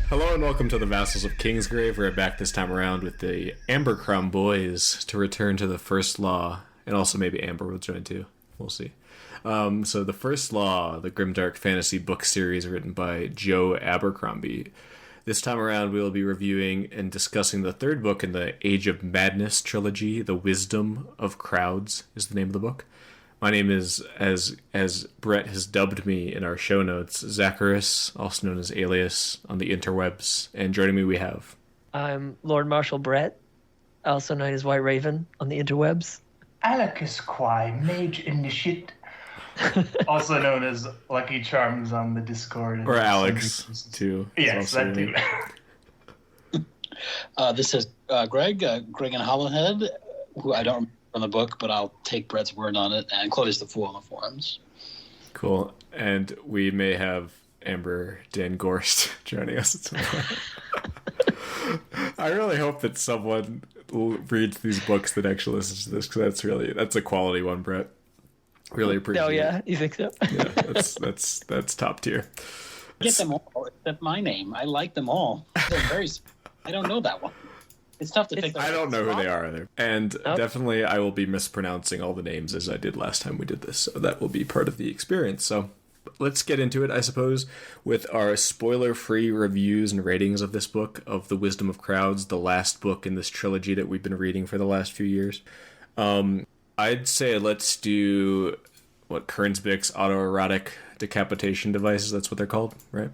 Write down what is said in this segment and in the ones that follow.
Hello and welcome to the Vassals of Kingsgrave. We're back this time around with the Abercrombie boys to return to the First Law, and also maybe Amber will join too. We'll see. So the First Law, the grimdark fantasy book series written by Joe Abercrombie. This time around we will be reviewing and discussing the third book in the Age of Madness trilogy, The Wisdom of Crowds is the name of the book. My name is, as Brett has dubbed me in our show notes, Zacharias, also known as Alias on the interwebs. And joining me we have... I'm Lord Marshal Brett, also known as White Raven on the interwebs. Alecus Quai, Mage Initiate, also known as Lucky Charms on the Discord. Or Alex, too. Yes, that too. This is Greg and Hollowhead, who I don't remember from the book, but I'll take Brett's word on it, and Chloe's the Fool on the forums. Cool. And we may have Amber Dan Gorst joining us at some point. I really hope that someone reads these books that actually listens to this, because that's a quality one, Brett. Really appreciate it. Oh yeah, you think so? Yeah, that's top tier. Get them all except my name. I like them all. They're very. I don't know that one. It's tough to pick. I don't know who they are either, and definitely I will be mispronouncing all the names as I did last time we did this. So that will be part of the experience. So let's get into it, I suppose, with our spoiler-free reviews and ratings of this book, of The Wisdom of Crowds, the last book in this trilogy that we've been reading for the last few years. I'd say let's do Kernsbick's autoerotic decapitation devices. That's what they're called, right?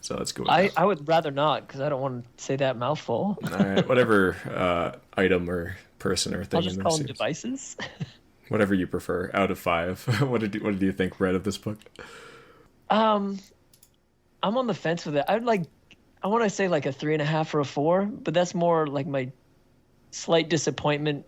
So let's go with that. I would rather not, because I don't want to say that mouthful. All right, whatever item or person or thing. I'll just call them devices. Whatever you prefer. Out of 5, what did you think, Brett, of this book? I'm on the fence with it. I want to say like a 3.5 or a 4, but that's more like my slight disappointment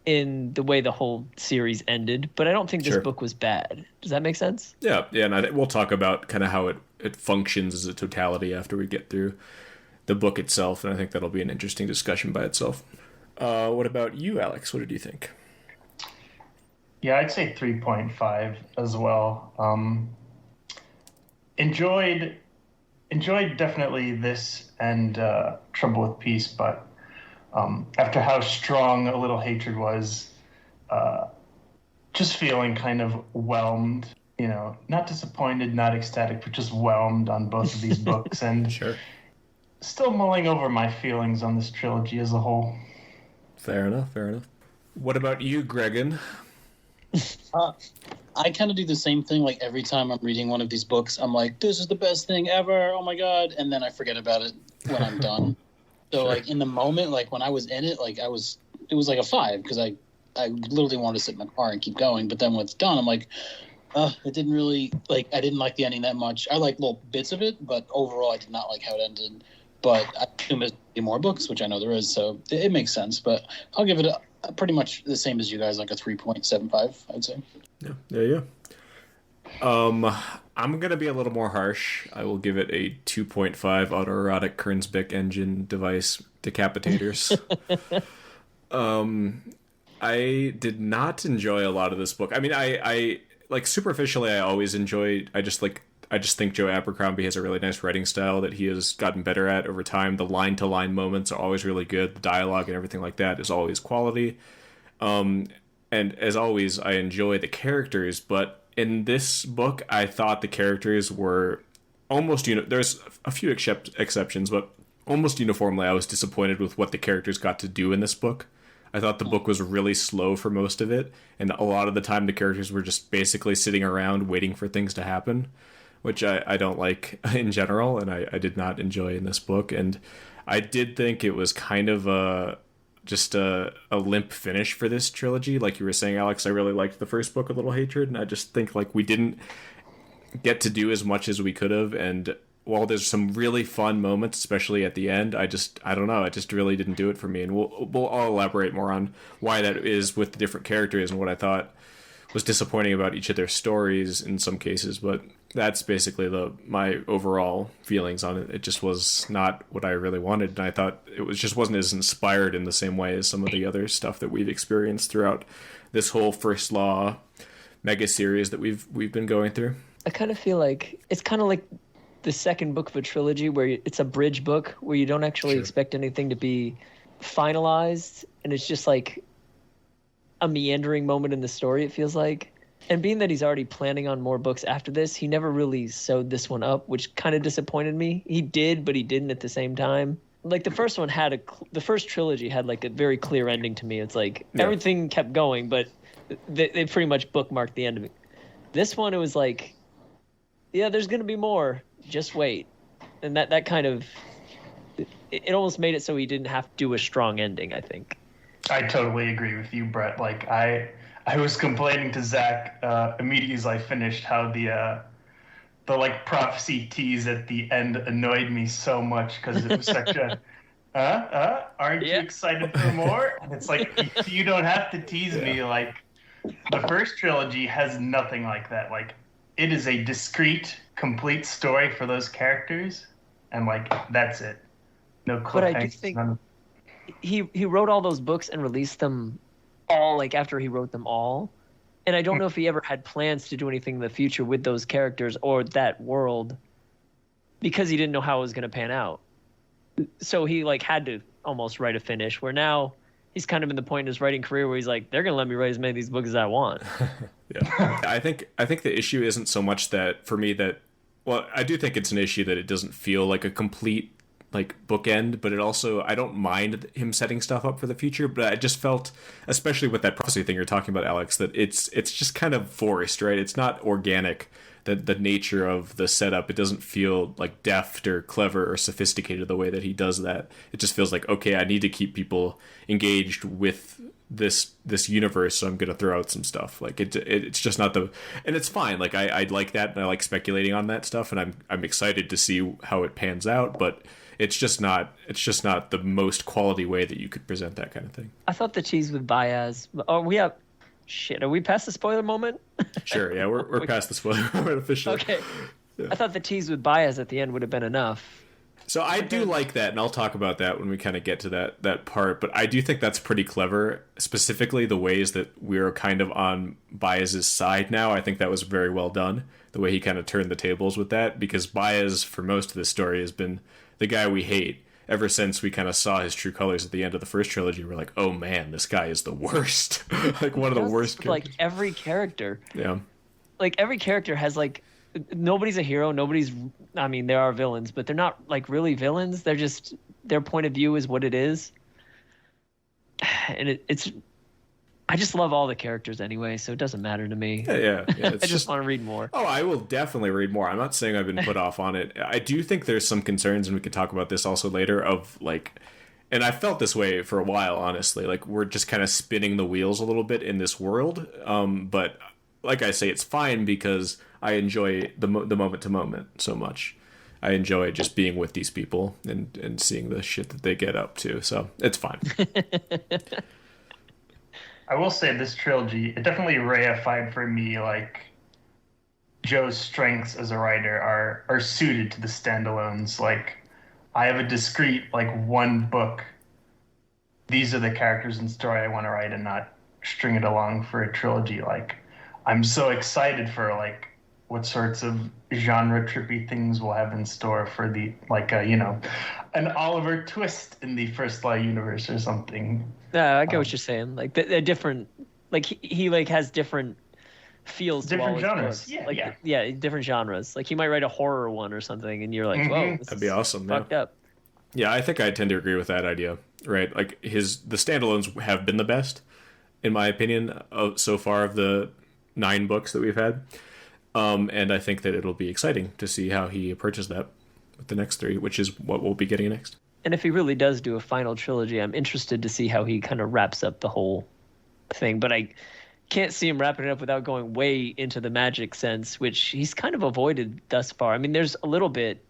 in the way the whole series ended. But I don't think this book was bad. Does that make sense? Yeah, and we'll talk about kind of how it functions as a totality after we get through the book itself, and I think that'll be an interesting discussion by itself. What about you, Alex? What did you think? Yeah, I'd say 3.5 as well. Enjoyed definitely this and Trouble with Peace, but after how strong A Little Hatred was, just feeling kind of whelmed, not disappointed, not ecstatic, but just whelmed on both of these books, and still mulling over my feelings on this trilogy as a whole. Fair enough. What about you, Gregan? I kind of do the same thing. Like every time I'm reading one of these books, I'm like, "This is the best thing ever! Oh my god!" And then I forget about it when I'm done. So like in the moment, like when I was in it, like it was like a 5, because I literally wanted to sit in my car and keep going. But then when it's done, I'm like, it didn't really, like, I didn't like the ending that much. I like little bits of it, but overall I did not like how it ended. But I assume there's more books, which I know there is, so it makes sense. But I'll give it a pretty much the same as you guys, like a 3.75, I'd say. Yeah. I'm going to be a little more harsh. I will give it a 2.5 autoerotic Kernsbick engine device decapitators. I did not enjoy a lot of this book. I mean, I like superficially, I always enjoy. I just think Joe Abercrombie has a really nice writing style that he has gotten better at over time. The line-to-line moments are always really good. The dialogue and everything like that is always quality. And as always, I enjoy the characters, but in this book, I thought the characters were almost, there's a few exceptions, but almost uniformly, I was disappointed with what the characters got to do in this book. I thought the book was really slow for most of it, and a lot of the time the characters were just basically sitting around waiting for things to happen, which I don't like in general, and I did not enjoy in this book. And I did think it was kind of just a limp finish for this trilogy. Like you were saying, Alex, I really liked the first book, A Little Hatred, and I just think like we didn't get to do as much as we could have. And while there's some really fun moments, especially at the end, I don't know, it just really didn't do it for me. And I'll elaborate more on why that is with the different characters and what I thought was disappointing about each of their stories in some cases, but that's basically my overall feelings on it. It just was not what I really wanted, and I thought it wasn't as inspired in the same way as some of the other stuff that we've experienced throughout this whole First Law mega series that we've been going through. I kind of feel like it's kind of like the second book of a trilogy where it's a bridge book where you don't actually expect anything to be finalized, and it's just like a meandering moment in the story, it feels like. And being that he's already planning on more books after this, he never really sewed this one up, which kind of disappointed me. He did, but he didn't at the same time. Like the first one the first trilogy had like a very clear ending to me. It's like everything kept going, but they pretty much bookmarked the end of it. This one, it was like, yeah, there's going to be more. Just wait. And that kind of, it almost made it so he didn't have to do a strong ending, I think. I totally agree with you, Brett. Like I was complaining to Zach immediately as I finished how the like prophecy tease at the end annoyed me so much because it was such a aren't you excited for more? And it's like you don't have to tease me. Like the first trilogy has nothing like that. Like it is a discrete, complete story for those characters, and like that's it. No cliffhangers. But I do think he wrote all those books and released them all like after he wrote them all. And I don't know if he ever had plans to do anything in the future with those characters or that world because he didn't know how it was going to pan out. So he like had to almost write a finish, where now he's kind of in the point in his writing career where he's like, they're going to let me write as many of these books as I want. Yeah. I think the issue isn't so much that for me that, well, I do think it's an issue that it doesn't feel like a complete like bookend, but it also, I don't mind him setting stuff up for the future, but I just felt, especially with that prophecy thing you're talking about, Alex, that it's just kind of forced, right? It's not organic. The nature of the setup, it doesn't feel like deft or clever or sophisticated the way that he does that. It just feels like, okay, I need to keep people engaged with this universe, so I'm gonna throw out some stuff. Like it's just not and it's fine. Like I like that, and I like speculating on that stuff, and I'm excited to see how it pans out, but it's just not the most quality way that you could present that kind of thing. I thought the tease with Baez. Oh, are we past the spoiler moment? Sure, yeah, we're past the spoiler moment officially. Okay. Yeah. I thought the tease with Baez at the end would have been enough. So I do like that, and I'll talk about that when we kind of get to that part, but I do think that's pretty clever, specifically the ways that we're kind of on Baez's side now. I think that was very well done, the way he kind of turned the tables with that, because Baez, for most of this story, has been the guy we hate. Ever since we kind of saw his true colors at the end of the first trilogy, we're like, oh man, this guy is the worst. Like one of the worst characters. Like every character. Yeah. Like every character has like, nobody's a hero. I mean, there are villains, but they're not like really villains. They're just, their point of view is what it is. And I just love all the characters anyway, so it doesn't matter to me. Yeah. I just want to read more. Oh, I will definitely read more. I'm not saying I've been put off on it. I do think there's some concerns, and we could talk about this also later, of like, and I felt this way for a while, honestly. Like, we're just kind of spinning the wheels a little bit in this world. But like I say, it's fine because I enjoy the moment to moment so much. I enjoy just being with these people and seeing the shit that they get up to. So it's fine. I will say this trilogy, it definitely reified for me, like, Joe's strengths as a writer are suited to the standalones. Like, I have a discrete, like, one book. These are the characters and story I want to write and not string it along for a trilogy. Like, I'm so excited for, like, what sorts of genre trippy things we'll have in store for the, like, an Oliver Twist in the First Law universe or something. Yeah, I get what you're saying. Like they're different. Like he like has different feels. Different to all genres. His books. Yeah, different genres. Like he might write a horror one or something, and you're like, whoa, that'd be awesome. Fucked up. Yeah, I think I tend to agree with that idea. Right, like the standalones have been the best, in my opinion, so far of the 9 books that we've had. And I think that it'll be exciting to see how he approaches that with the next 3, which is what we'll be getting next. And if he really does do a final trilogy, I'm interested to see how he kind of wraps up the whole thing. But I can't see him wrapping it up without going way into the magic sense, which he's kind of avoided thus far. I mean, there's a little bit,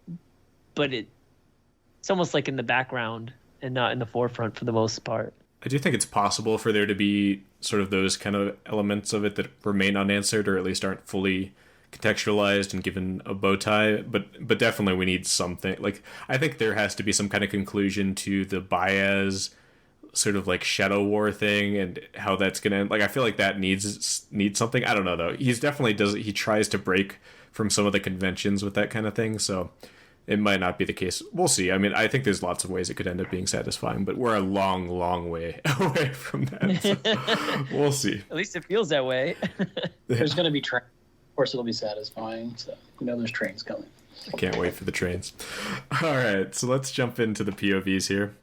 but it's almost like in the background and not in the forefront for the most part. I do think it's possible for there to be sort of those kind of elements of it that remain unanswered, or at least aren't fully contextualized and given a bow tie, but definitely we need something. Like, I think there has to be some kind of conclusion to the Baez sort of like Shadow War thing and how that's gonna end. Like, I feel like that needs something. I don't know though. He tries to break from some of the conventions with that kind of thing. So it might not be the case. We'll see. I mean, I think there's lots of ways it could end up being satisfying, but we're a long, long way away from that. So we'll see. At least it feels that way. There's going to be trains. Of course, it'll be satisfying. So there's trains coming. I can't wait for the trains. All right, so let's jump into the POVs here.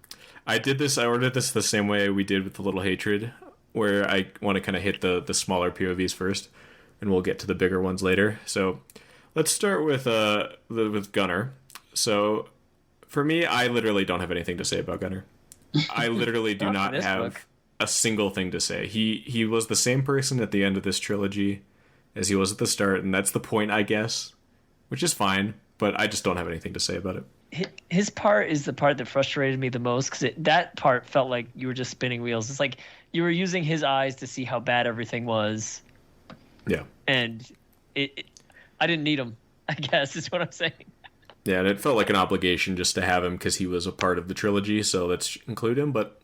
I ordered this the same way we did with The Little Hatred, where I want to kind of hit the smaller POVs first, and we'll get to the bigger ones later. So let's start with Gunnar. So for me, I literally don't have anything to say about Gunnar. I literally do not have a single thing to say. He was the same person at the end of this trilogy as he was at the start, and that's the point, I guess, which is fine, but I just don't have anything to say about it. His part is the part that frustrated me the most, because that part felt like you were just spinning wheels. It's like you were using his eyes to see how bad everything was. Yeah. And I didn't need him, I guess, is what I'm saying. Yeah, and it felt like an obligation just to have him because he was a part of the trilogy, so let's include him, but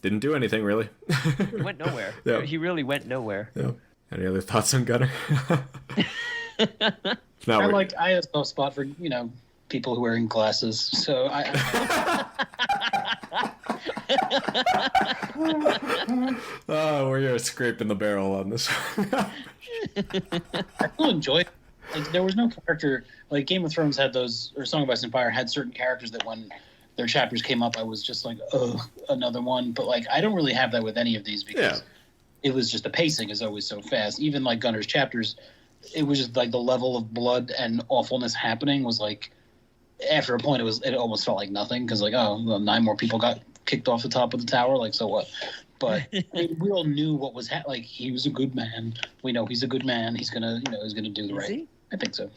didn't do anything, really. He went nowhere. Yeah. He really went nowhere. Yeah. Any other thoughts on Gunnar? I have a spot for, people who are wearing glasses, so we're scraping the barrel on this. I still enjoy it. Like, there was no character, like Game of Thrones had those, or Song of Ice and Fire had certain characters that when their chapters came up, I was just like, oh, another one. But like, I don't really have that with any of these because it was just the pacing is always so fast. Even like Gunnar's chapters, it was just like the level of blood and awfulness happening was like, after a point, it almost felt like nothing because like, oh, well, 9 more people got kicked off the top of the tower, like so what? But I mean, we all knew what was like. He was a good man. We know he's a good man. He's gonna, he's gonna do the right. He? I think so.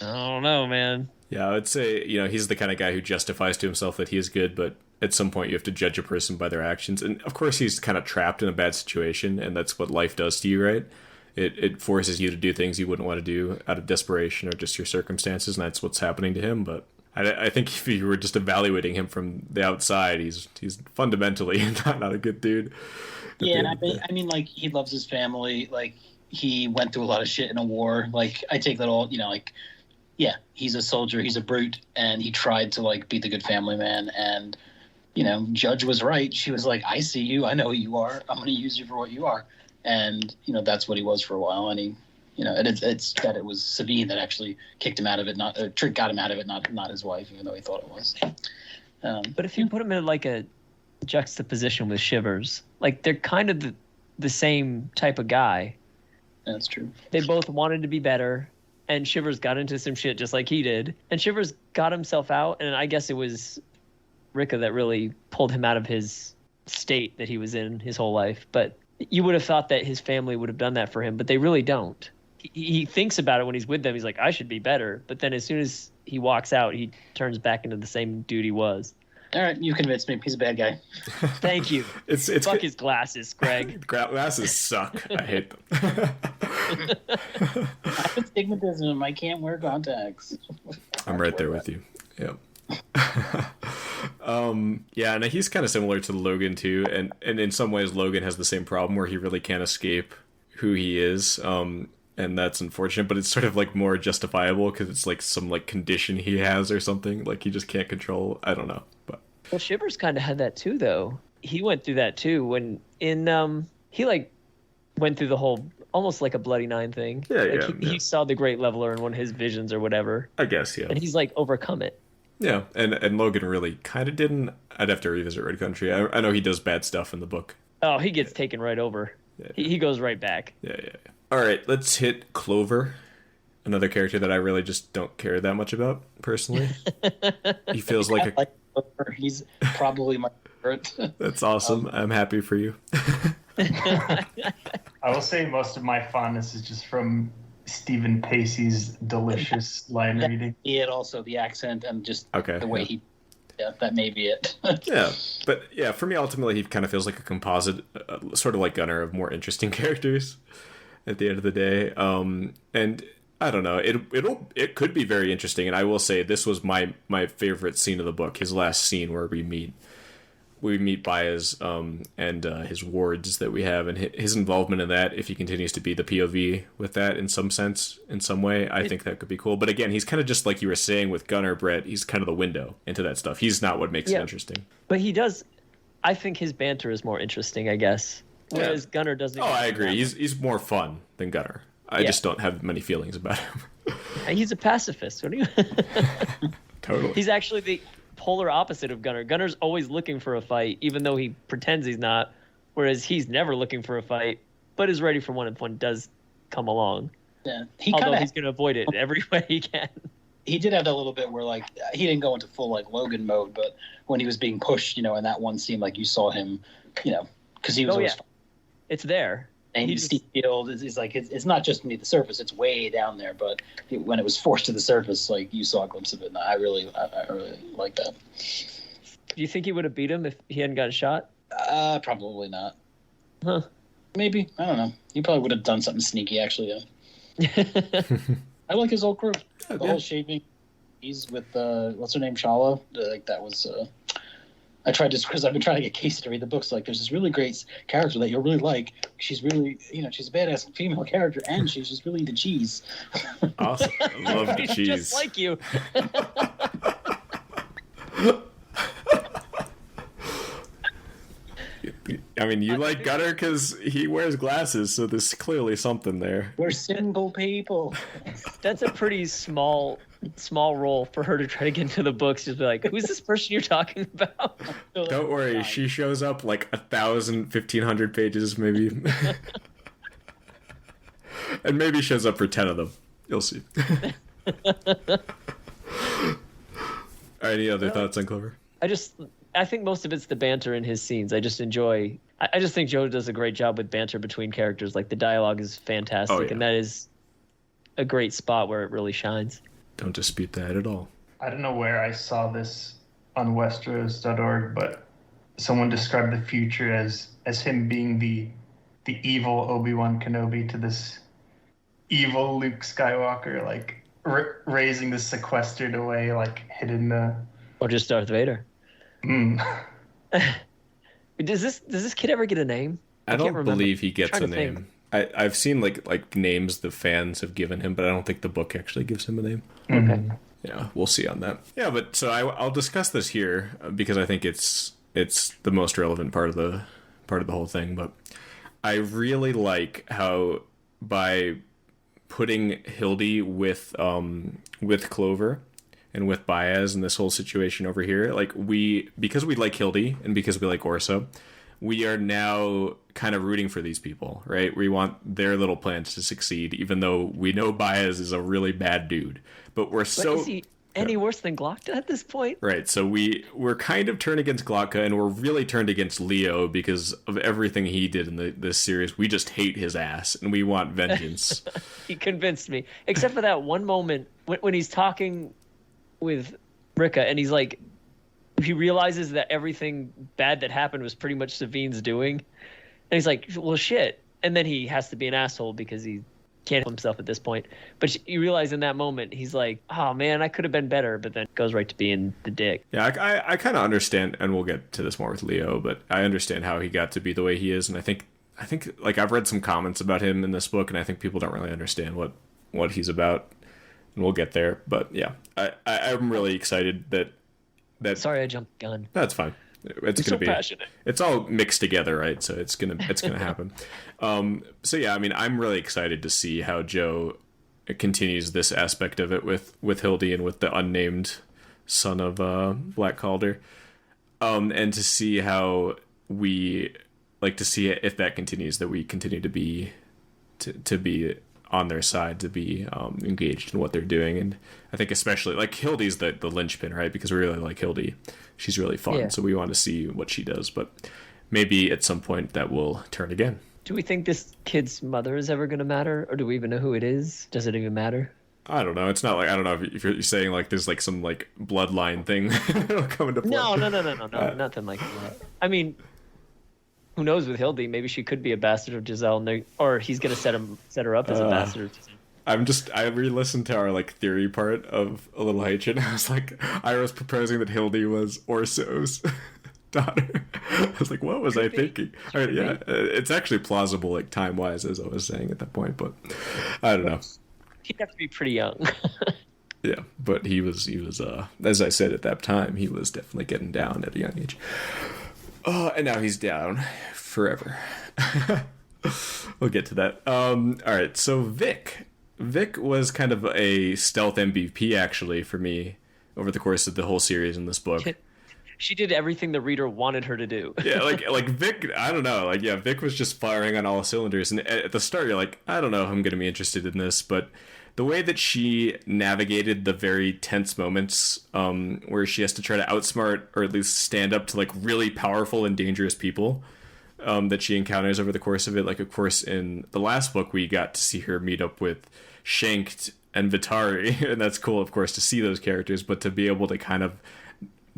I don't know, man. Yeah, I would say, he's the kind of guy who justifies to himself that he is good, but at some point you have to judge a person by their actions. And of course he's kind of trapped in a bad situation, and that's what life does to you, right? It forces you to do things you wouldn't want to do out of desperation or just your circumstances, and that's what's happening to him. But I think if you were just evaluating him from the outside, he's fundamentally not a good dude. Yeah, and I mean, like, he loves his family. Like, he went through a lot of shit in a war. Like, I take that all, yeah, he's a soldier, he's a brute, and he tried to, like, be the good family man. And, Judge was right. She was like, I see you, I know who you are, I'm going to use you for what you are. And, that's what he was for a while. And he, and it's that it was Savine that actually kicked him out of it, got him out of it, not his wife, even though he thought it was. But if you put him in, like, a juxtaposition with Shivers, like, they're kind of the same type of guy. That's true. They both wanted to be better, and Shivers got into some shit just like he did. And Shivers got himself out, and I guess it was Rika that really pulled him out of his state that he was in his whole life. But you would have thought that his family would have done that for him, but they really don't. He thinks about it when he's with them. He's like, I should be better. But then as soon as he walks out, he turns back into the same dude he was. All right, you convinced me. He's a bad guy. Thank you. It's Fuck his glasses, Greg. Glasses suck. I hate them. I have astigmatism. I can't wear contacts. I'm right there with you. Yep. Yeah, and he's kind of similar to Logan too, and in some ways Logan has the same problem where he really can't escape who he is. And that's unfortunate, but it's sort of like more justifiable because it's like some like condition he has or something. Like he just can't control. I don't know, but well, Shivers kind of had that too, though. He went through that too when he like went through the whole almost like a Bloody Nine thing. Yeah, like he saw the Great Leveler in one of his visions or whatever. I guess, yeah. And he's like overcome it. Yeah, and Logan really kind of didn't. I'd have to revisit Red Country. I know he does bad stuff in the book. Oh, he gets taken right over. Yeah. He goes right back. Yeah. All right, let's hit Clover, another character that I really just don't care that much about, personally. He feels like Clover. He's probably my favorite. That's awesome. I'm happy for you. I will say most of my fondness is just from Stephen Pacey's delicious line reading. He had also the accent and just the way he... Yeah, that may be it. Yeah, but yeah, for me, ultimately, he kind of feels like a composite, sort of like Gunnar, of more interesting characters at the end of the day. And I don't know, it could be very interesting. And I will say this was my favorite scene of the book, his last scene where we meet we meet Baez and his wards that we have, and his involvement in that, if he continues to be the POV with that in some sense, in some way, I think that could be cool. But again, he's kind of just like you were saying with Gunnar, Brett, he's kind of the window into that stuff. He's not what makes it interesting. But he does, I think his banter is more interesting, I guess. Whereas Gunnar doesn't. Oh, I agree. He's more fun than Gunnar. I just don't have many feelings about him. He's a pacifist. What do you? Totally. He's actually the polar opposite of Gunnar. Gunnar's always looking for a fight, even though he pretends he's not. Whereas he's never looking for a fight, but is ready for one if one does come along. Yeah, he's going to avoid it in every way he can. He did have that little bit where, like, he didn't go into full, like, Logan mode, but when he was being pushed, in that one scene, like, you saw him, because he was always... It's there. And Steve Field is like, it's not just beneath the surface, it's way down there, but when it was forced to the surface, like, you saw a glimpse of it, and I really like that. Do you think he would have beat him if he hadn't got a shot? Probably not. Huh. Maybe. I don't know. He probably would have done something sneaky, actually, yeah. I like his whole crew. The whole shaping. He's with, what's her name, Shala? Like, that was... I tried to, because I've been trying to get Casey to read the books. Like, there's this really great character that you'll really like. She's really, she's a badass female character, and she's just really into cheese. Awesome. I love the cheese. Just like you. I mean, you like Gunnar because he wears glasses, so there's clearly something there. We're simple people. That's a pretty small role for her to try to get into the books. Just be like, who's this person you're talking about? Don't worry, she shows up like 1,000, 1,500 pages, maybe. And maybe shows up for 10 of them. You'll see. Any other thoughts on Clover? I think most of it's the banter in his scenes. I just think Joe does a great job with banter between characters. Like, the dialogue is fantastic, and that is a great spot where it really shines. Don't dispute that at all. I don't know where I saw this on Westeros.org, but someone described the future as him being the evil Obi-Wan Kenobi to this evil Luke Skywalker, like raising the sequestered away, like hidden or just Darth Vader. Does this kid ever get a name? I don't believe he gets a name. I've seen like names the fans have given him, but I don't think the book actually gives him a name. Okay. Yeah, we'll see on that. Yeah, but so I'll discuss this here because I think it's the most relevant part of the whole thing. But I really like how by putting Hildy with Clover and with Baez and this whole situation over here, like because we like Hildy and because we like Orso, we are now kind of rooting for these people, right? We want their little plans to succeed, even though we know Baez is a really bad dude. But is he any worse than Glocta at this point? Right, so we're kind of turned against Glocta, and we're really turned against Leo because of everything he did in this series. We just hate his ass, and we want vengeance. He convinced me. Except for that one moment when he's talking with Ricka, and he's like, he realizes that everything bad that happened was pretty much Savine's doing. And he's like, well, shit. And then he has to be an asshole because he can't help himself at this point. But you realize in that moment, he's like, oh, man, I could have been better. But then goes right to being the dick. Yeah, I kind of understand, and we'll get to this more with Leo, but I understand how he got to be the way he is. And I think like I've read some comments about him in this book, and I think people don't really understand what he's about. And we'll get there. But yeah, I'm really excited that sorry, I jumped the gun. That's fine. It's gonna be passionate. It's all mixed together, right? So it's gonna happen. So yeah, I mean, I'm really excited to see how Joe continues this aspect of it with Hildy and with the unnamed son of Black Calder, and to see how we like to see if that continues, that we continue to be on their side, to be engaged in what they're doing. And I think especially like Hildy's the linchpin, right? Because we really like Hildy. She's really fun, so we want to see what she does. But maybe at some point that will turn again. Do we think this kid's mother is ever going to matter? Or do we even know who it is? Does it even matter? I don't know. It's not like, I don't know if you're saying like there's like some like bloodline thing coming to play. No, nothing like that. I mean, who knows with Hildy? Maybe she could be a bastard of Giselle, or he's going to set her up as a bastard of Giselle. I re-listened to our like theory part of A Little H, and I was like, I was proposing that Hildy was Orso's daughter. I was like, what was I thinking? All right, yeah, it's actually plausible, like time-wise, as I was saying at that point, but I don't know. He'd have to be pretty young. Yeah, but he was as I said at that time, he was definitely getting down at a young age. And now he's down forever. We'll get to that. All right, so Vic was kind of a stealth MVP actually for me over the course of the whole series in this book. She did everything the reader wanted her to do. Yeah, like Vic, I don't know, like, yeah, Vic was just firing on all cylinders, and at the start you're like, I don't know if I'm going to be interested in this, but the way that she navigated the very tense moments, where she has to try to outsmart or at least stand up to like really powerful and dangerous people, that she encounters over the course of it. Like, of course, in the last book, we got to see her meet up with Shanked and Vitari, and that's cool, of course, to see those characters, but to be able to kind of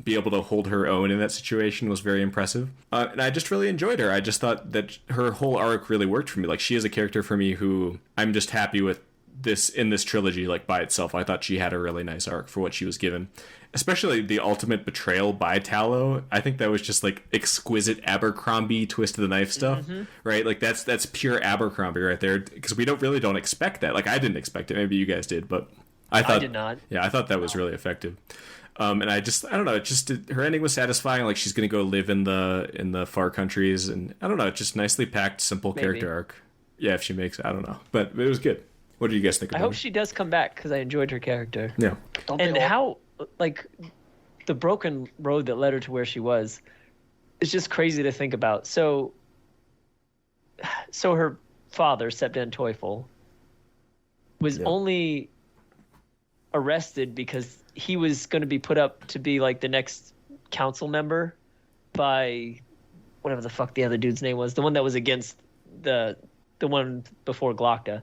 be able to hold her own in that situation was very impressive. And I just really enjoyed her. I just thought that her whole arc really worked for me. Like, she is a character for me who I'm just happy with this in this trilogy, like, by itself. I thought she had a really nice arc for what she was given, especially the ultimate betrayal by Tallow. I think that was just like exquisite Abercrombie twist of the knife stuff, right? Like, that's pure Abercrombie right there, because we don't expect that. Like, I didn't expect it. Maybe you guys did, but I did not. Yeah, I thought that was really effective. And I don't know, her ending was satisfying. Like, she's going to go live in the far countries, and I don't know, just nicely packed, simple character arc. Yeah, if she makes it, I don't know, but it was good. What do you guys think about it? I hope she does come back, because I enjoyed her character. Yeah. And how, like, the broken road that led her to where she was is just crazy to think about. So her father, Sepdan Teufel, was only arrested because he was going to be put up to be like the next council member by whatever the fuck the other dude's name was, the one that was against the one before Glocta.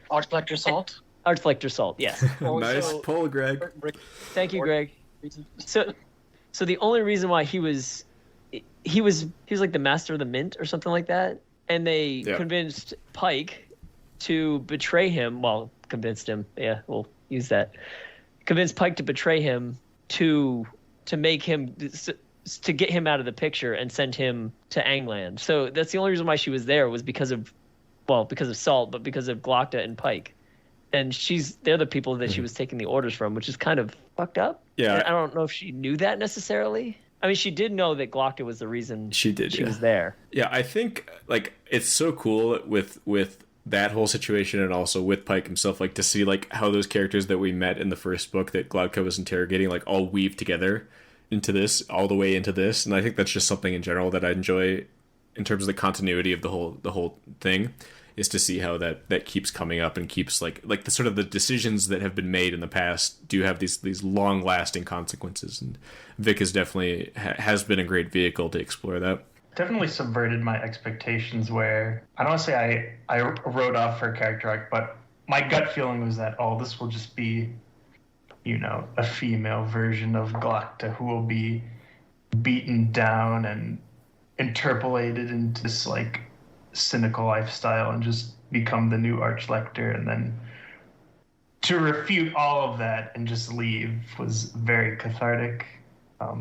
Archflector Salt? Archflector Salt, yes. Nice pull, Greg. Thank you, Greg. So the only reason why he was like the master of the mint or something like that, and they convinced Pike to betray him. Well, convinced him. Yeah, we'll use that. Convinced Pike to betray him to make him to get him out of the picture and send him to Angland. So that's the only reason why she was there, was because of Salt, but because of Glocta and Pike. And they're the people that she was taking the orders from, which is kind of fucked up. Yeah. And I don't know if she knew that necessarily. I mean, she did know that Glocta was the reason she was there. Yeah, I think, like, it's so cool with that whole situation, and also with Pike himself, like, to see, like, how those characters that we met in the first book that Glocta was interrogating, like, all weave together into this, all the way into this. And I think that's just something in general that I enjoy in terms of the continuity of the whole thing, is to see how that keeps coming up and keeps like the sort of the decisions that have been made in the past do have these long lasting consequences. And Vic is definitely has been a great vehicle to explore that. Definitely subverted my expectations, where I don't want to say I wrote off her character arc, but my gut feeling was that, this will just be, a female version of Glocta who will be beaten down and interpolated into this like cynical lifestyle and just become the new Archlector, and then to refute all of that and just leave was very cathartic.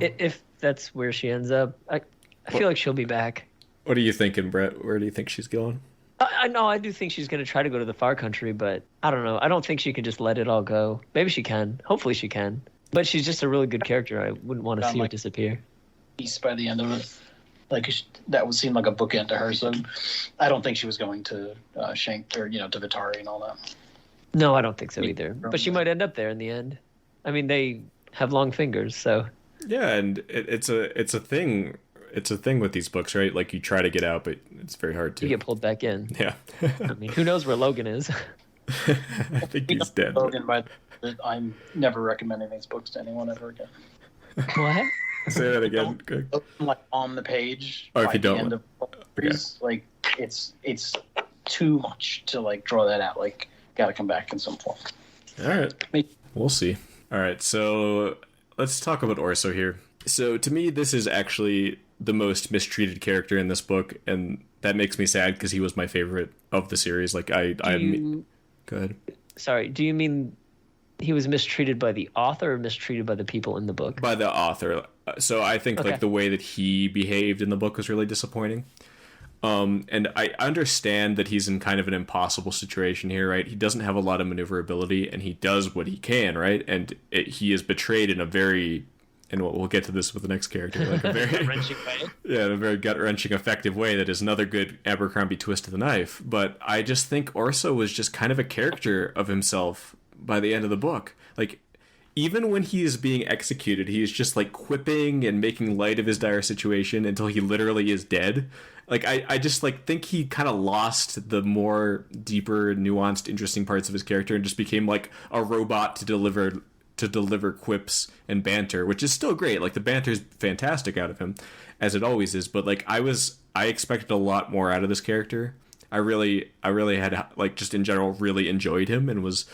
If that's where she ends up, I feel like she'll be back. What are you thinking, Brett? Where do you think she's going? I know, I do think she's going to try to go to the far country, but I don't know. I don't think she can just let it all go. Maybe she can. Hopefully she can. But she's just a really good character. I wouldn't want to see her disappear. By the end of it. Like, that would seem like a bookend to her, so I don't think she was going to Shank or, to Vitari and all that. No, I don't think so either. But she might end up there in the end. I mean, they have long fingers, so. Yeah, and it's a thing. It's a thing with these books, right? Like, you try to get out, but it's very hard to. You get pulled back in. Yeah. I mean, who knows where Logan is? I think he's dead. Logan, I'm never recommending these books to anyone ever again. What? Say that again. Like, on the page. Or if you don't. End of series, like, it's too much to like draw that out. Like, got to come back in some form. All right. We'll see. All right. So let's talk about Orso here. So to me, this is actually the most mistreated character in this book, and that makes me sad because he was my favorite of the series. Like, go ahead. Sorry. Do you mean he was mistreated by the author or mistreated by the people in the book? By the author. So I think Okay. like the way that he behaved in the book was really disappointing. And I understand that he's in kind of an impossible situation here, right? He doesn't have a lot of maneuverability, and he does what he can, right? And he is betrayed in a very, and we'll get to this with the next character, like a very Wrenching way. yeah, in a very gut-wrenching, effective way that is another good Abercrombie twist of the knife. But I just think Orso was just kind of a character of himself by the end of the book. Like, even when he is being executed, he is just like quipping and making light of his dire situation until he literally is dead. Like, I just like think he kind of lost the more deeper, nuanced, interesting parts of his character and just became like a robot to deliver quips and banter, which is still great. Like, the banter is fantastic out of him, as it always is. But like, I expected a lot more out of this character. I really had, like, just in general really enjoyed him and was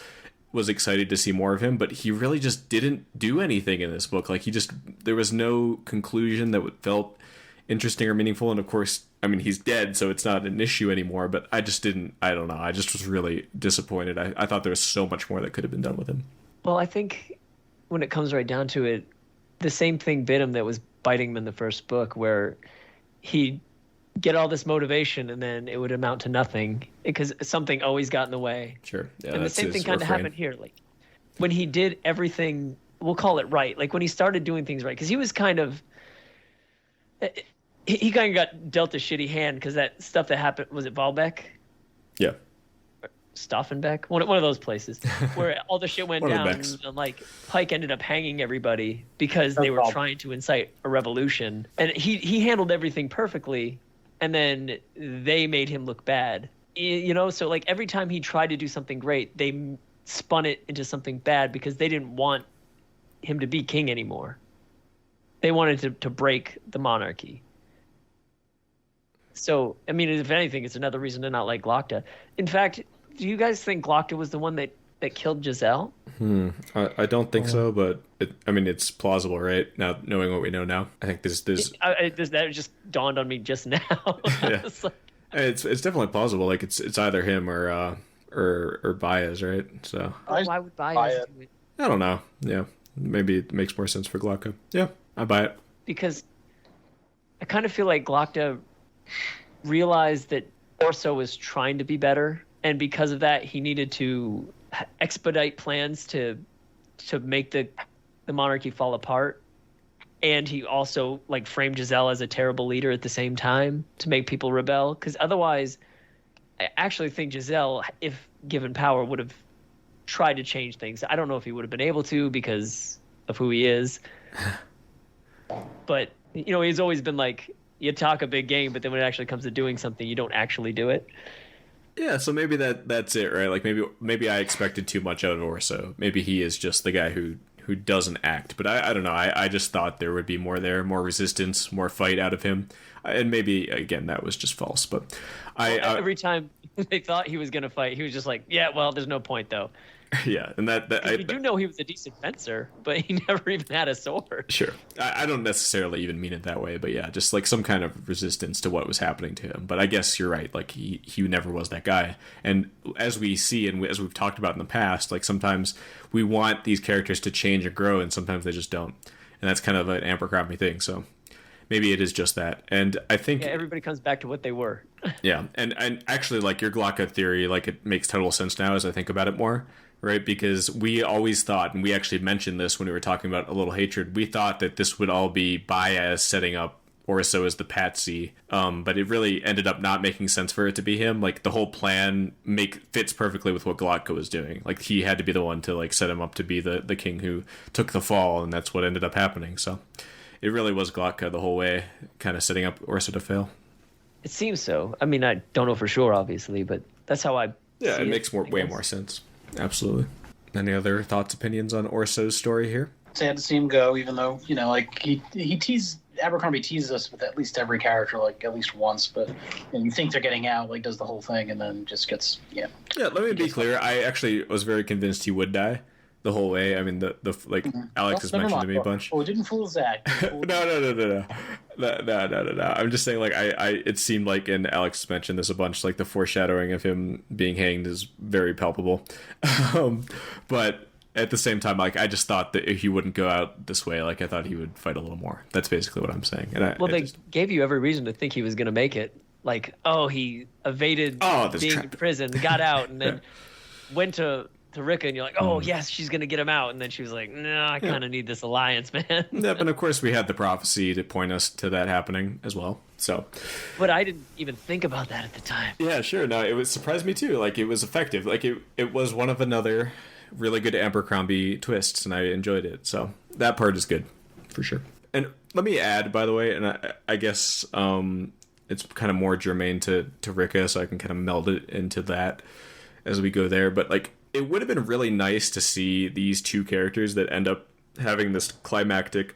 excited to see more of him, but he really just didn't do anything in this book. Like, there was no conclusion that felt interesting or meaningful. And of course, I mean, he's dead, so it's not an issue anymore, but I don't know. I just was really disappointed. I thought there was so much more that could have been done with him. Well, I think when it comes right down to it, the same thing bit him that was biting him in the first book, where he'd get all this motivation and then it would amount to nothing because something always got in the way. Sure. Yeah, and the same thing kind of happened here. Like, when he did everything, we'll call it right, like when he started doing things right, because he was kind of, he kind of got dealt a shitty hand because that stuff that happened, was it Valbeck? Yeah. Stauffenbeck, one of those places where all the shit went One of the down, Becks. and like Pike ended up hanging everybody because they were trying to incite a revolution, and he handled everything perfectly, and then they made him look bad, you know. So like every time he tried to do something great, they spun it into something bad because they didn't want him to be king anymore. They wanted to break the monarchy. So I mean, if anything, it's another reason to not like Glokta. In fact, do you guys think Glokta was the one that killed Giselle? I don't think so, but it's plausible, right? Now, knowing what we know now, I think there's that just dawned on me just now. Yeah. It's like, it's definitely plausible. Like, it's either him or Baez, right? So why would Baez do it? I don't know. Yeah, maybe it makes more sense for Glokta. Yeah, I buy it. Because I kind of feel like Glokta realized that Orso was trying to be better, and because of that, he needed to expedite plans to make the monarchy fall apart. And he also like framed Giselle as a terrible leader at the same time to make people rebel. Because otherwise, I actually think Giselle, if given power, would have tried to change things. I don't know if he would have been able to because of who he is. But, you know, he's always been like, you talk a big game, but then when it actually comes to doing something, you don't actually do it. Yeah, so maybe that's it, right? Like, maybe I expected too much out of Orso. Maybe he is just the guy who doesn't act. But I don't know. I just thought there would be more there, more resistance, more fight out of him. And maybe, again, that was just false. But every time they thought he was going to fight, he was just like, yeah, well, there's no point, though. Yeah, and we do know he was a decent fencer, but he never even had a sword. Sure. I don't necessarily even mean it that way, but yeah, just like some kind of resistance to what was happening to him. But I guess you're right. Like, he never was that guy. And as we see, and as we've talked about in the past, like, sometimes we want these characters to change and grow, and sometimes they just don't. And that's kind of an Abercrombie thing. So maybe it is just that. And I think everybody comes back to what they were. Yeah. And actually, like, your Glocka theory, like, it makes total sense now as I think about it more. Right, because we always thought, and we actually mentioned this when we were talking about A Little Hatred, we thought that this would all be Baez setting up Orso as the patsy, but it really ended up not making sense for it to be him. Like, the whole plan fits perfectly with what Glokka was doing. Like, he had to be the one to like set him up to be the king who took the fall, and that's what ended up happening. So it really was Glokka the whole way, kind of setting up Orso to fail. It seems so. I mean, I don't know for sure, obviously, but that's how I see it makes way more sense. Absolutely. Any other thoughts, opinions on Orso's story here? Sad to see him go, even though, you know, like he Abercrombie teases us with at least every character, like at least once, but you think they're getting out, like does the whole thing, and then just gets, Yeah, let me be clear. I actually was very convinced he would die the whole way. I mean, the like Alex has mentioned to me a bunch. Oh, it didn't fool Zach. No. I'm just saying, like, it seemed like, and Alex mentioned this a bunch, like the foreshadowing of him being hanged is very palpable. But at the same time, like, I just thought that he wouldn't go out this way. Like, I thought he would fight a little more. That's basically what I'm saying. And they gave you every reason to think he was going to make it. Like, he evaded being in prison, got out, and then went to Rika, and you're like, yes, she's going to get him out. And then she was like, no, I kind of need this alliance, man. Yep, and of course we had the prophecy to point us to that happening as well. So, but I didn't even think about that at the time. Yeah, sure. No, it surprised me too. Like, it was effective. Like, it was one of another really good Abercrombie twists, and I enjoyed it. So that part is good, for sure. And let me add, by the way, and I guess it's kind of more germane to Rika, so I can kind of meld it into that as we go there. But, like, it would have been really nice to see these two characters that end up having this climactic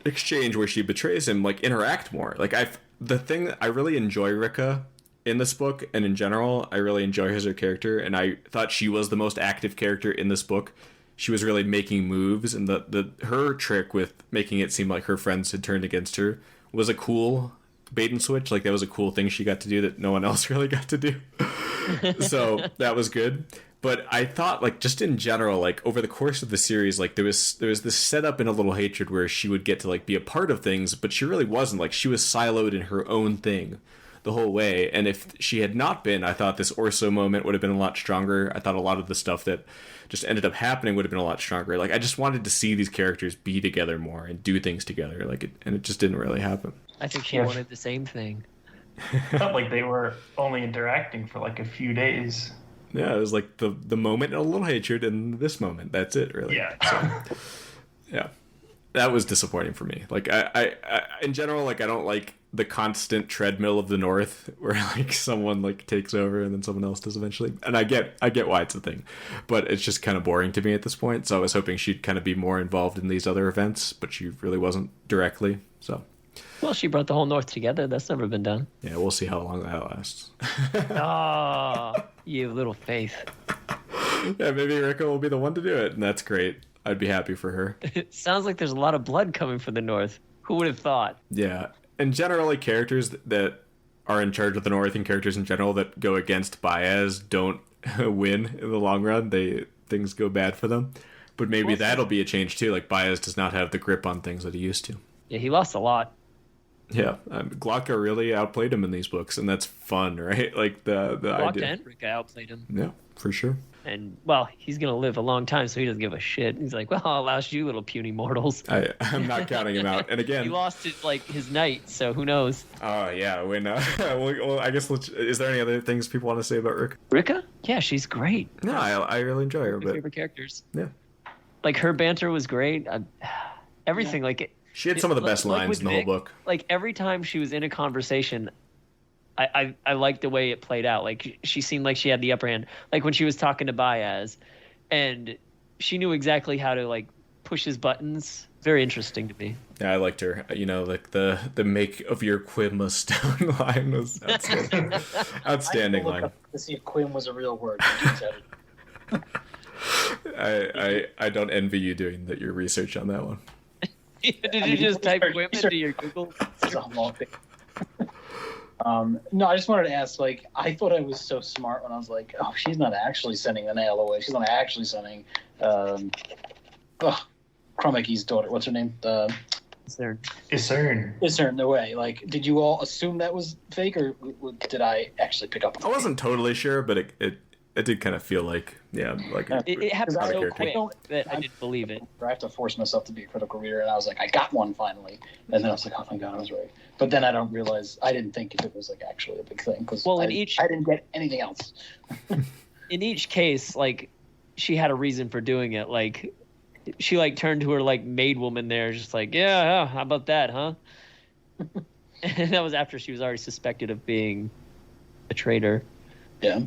exchange where she betrays him, like, interact more. Like, I really enjoy Rika in this book, and in general, I really enjoy her as a character, and I thought she was the most active character in this book. She was really making moves, and her trick with making it seem like her friends had turned against her was a cool bait and switch. Like, that was a cool thing she got to do that no one else really got to do. So that was good. But I thought, like, just in general, like, over the course of the series, like, there was this setup in A Little Hatred where she would get to, like, be a part of things, but she really wasn't. Like, she was siloed in her own thing the whole way. And if she had not been, I thought this Orso moment would have been a lot stronger. I thought a lot of the stuff that just ended up happening would have been a lot stronger. Like, I just wanted to see these characters be together more and do things together. Like, and it just didn't really happen. I think she wanted the same thing. Felt like they were only interacting for like a few days. Yeah, it was like the moment in A Little Hatred and this moment. That's it, really. Yeah. So, yeah. That was disappointing for me. Like, I in general, like, I don't like the constant treadmill of the North where, like, someone, like, takes over and then someone else does eventually. And I get why it's a thing, but it's just kind of boring to me at this point. So I was hoping she'd kind of be more involved in these other events, but she really wasn't directly. So. Well, she brought the whole North together. That's never been done. Yeah, we'll see how long that lasts. You little faith. Yeah, maybe Rika will be the one to do it, and that's great. I'd be happy for her. It sounds like there's a lot of blood coming from the North. Who would have thought? Yeah, and generally characters that are in charge of the North and characters in general that go against Baez don't win in the long run. Things go bad for them. But maybe that'll be a change too. Like, Baez does not have the grip on things that he used to. Yeah, he lost a lot. Yeah, Glocka really outplayed him in these books, and that's fun, right? Like, the Glocka idea. and Rika outplayed him. Yeah, for sure. And, well, he's going to live a long time, so he doesn't give a shit. He's like, well, I'll oust you, little puny mortals. I'm not counting him out. And again... he lost his knight, so who knows? Oh, yeah. When, well, I guess, is there any other things people want to say about Rika? Rika? Yeah, she's great. No, I really enjoy her. My favorite characters. Yeah. Like, her banter was great. Everything, like... She had some of the best lines in the whole book. Like, every time she was in a conversation... I liked the way it played out. Like, she seemed like she had the upper hand. Like, when she was talking to Baez, and she knew exactly how to, like, push his buttons. Very interesting to me. Yeah, I liked her. You know, like, the make of your Quim a stone line was outstanding. Outstanding line. To see if Quim was a real word. I don't envy you doing your research on that one. Did you just type Quim into your Google? No, I just wanted to ask, like, I thought I was so smart when I was like, oh, she's not actually sending the nail away. She's not actually sending Cromacky's daughter. What's her name? Isern away. Like, did you all assume that was fake, or did I actually pick up on it? I wasn't totally sure, but it did kind of feel like, yeah, like it happened so quick that I didn't believe it. I have to force myself to be a critical reader, and I was like, I got one finally, and then I was like, oh my god, I was right. But then I didn't think if it was like actually a big thing, because I didn't get anything else. In each case, like, she had a reason for doing it. Like, she like turned to her like maid woman there, just like, yeah, how about that, huh? And that was after she was already suspected of being a traitor. Yeah.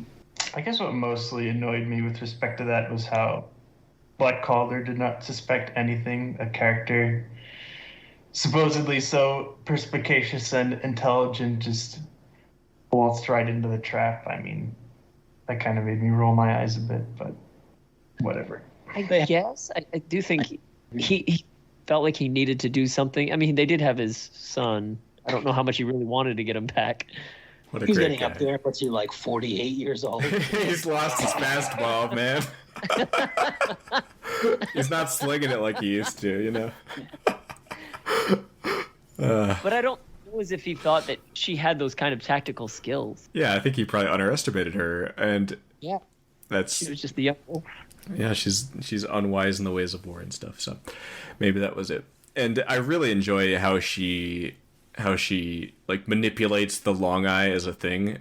I guess what mostly annoyed me with respect to that was how Black Calder did not suspect anything. A character supposedly so perspicacious and intelligent just waltzed right into the trap. I mean, that kind of made me roll my eyes a bit, but whatever. I guess. I do think he felt like he needed to do something. I mean, they did have his son. I don't know how much he really wanted to get him back. He's getting up there, but he's like 48 years old. He's lost his fastball, man. He's not slinging it like he used to, you know. But I don't know as if he thought that she had those kind of tactical skills. Yeah, I think he probably underestimated her, and Yeah. that's She was just the young wolf. yeah, she's unwise in the ways of war and stuff. So maybe that was it. And I really enjoy how she like manipulates the long eye as a thing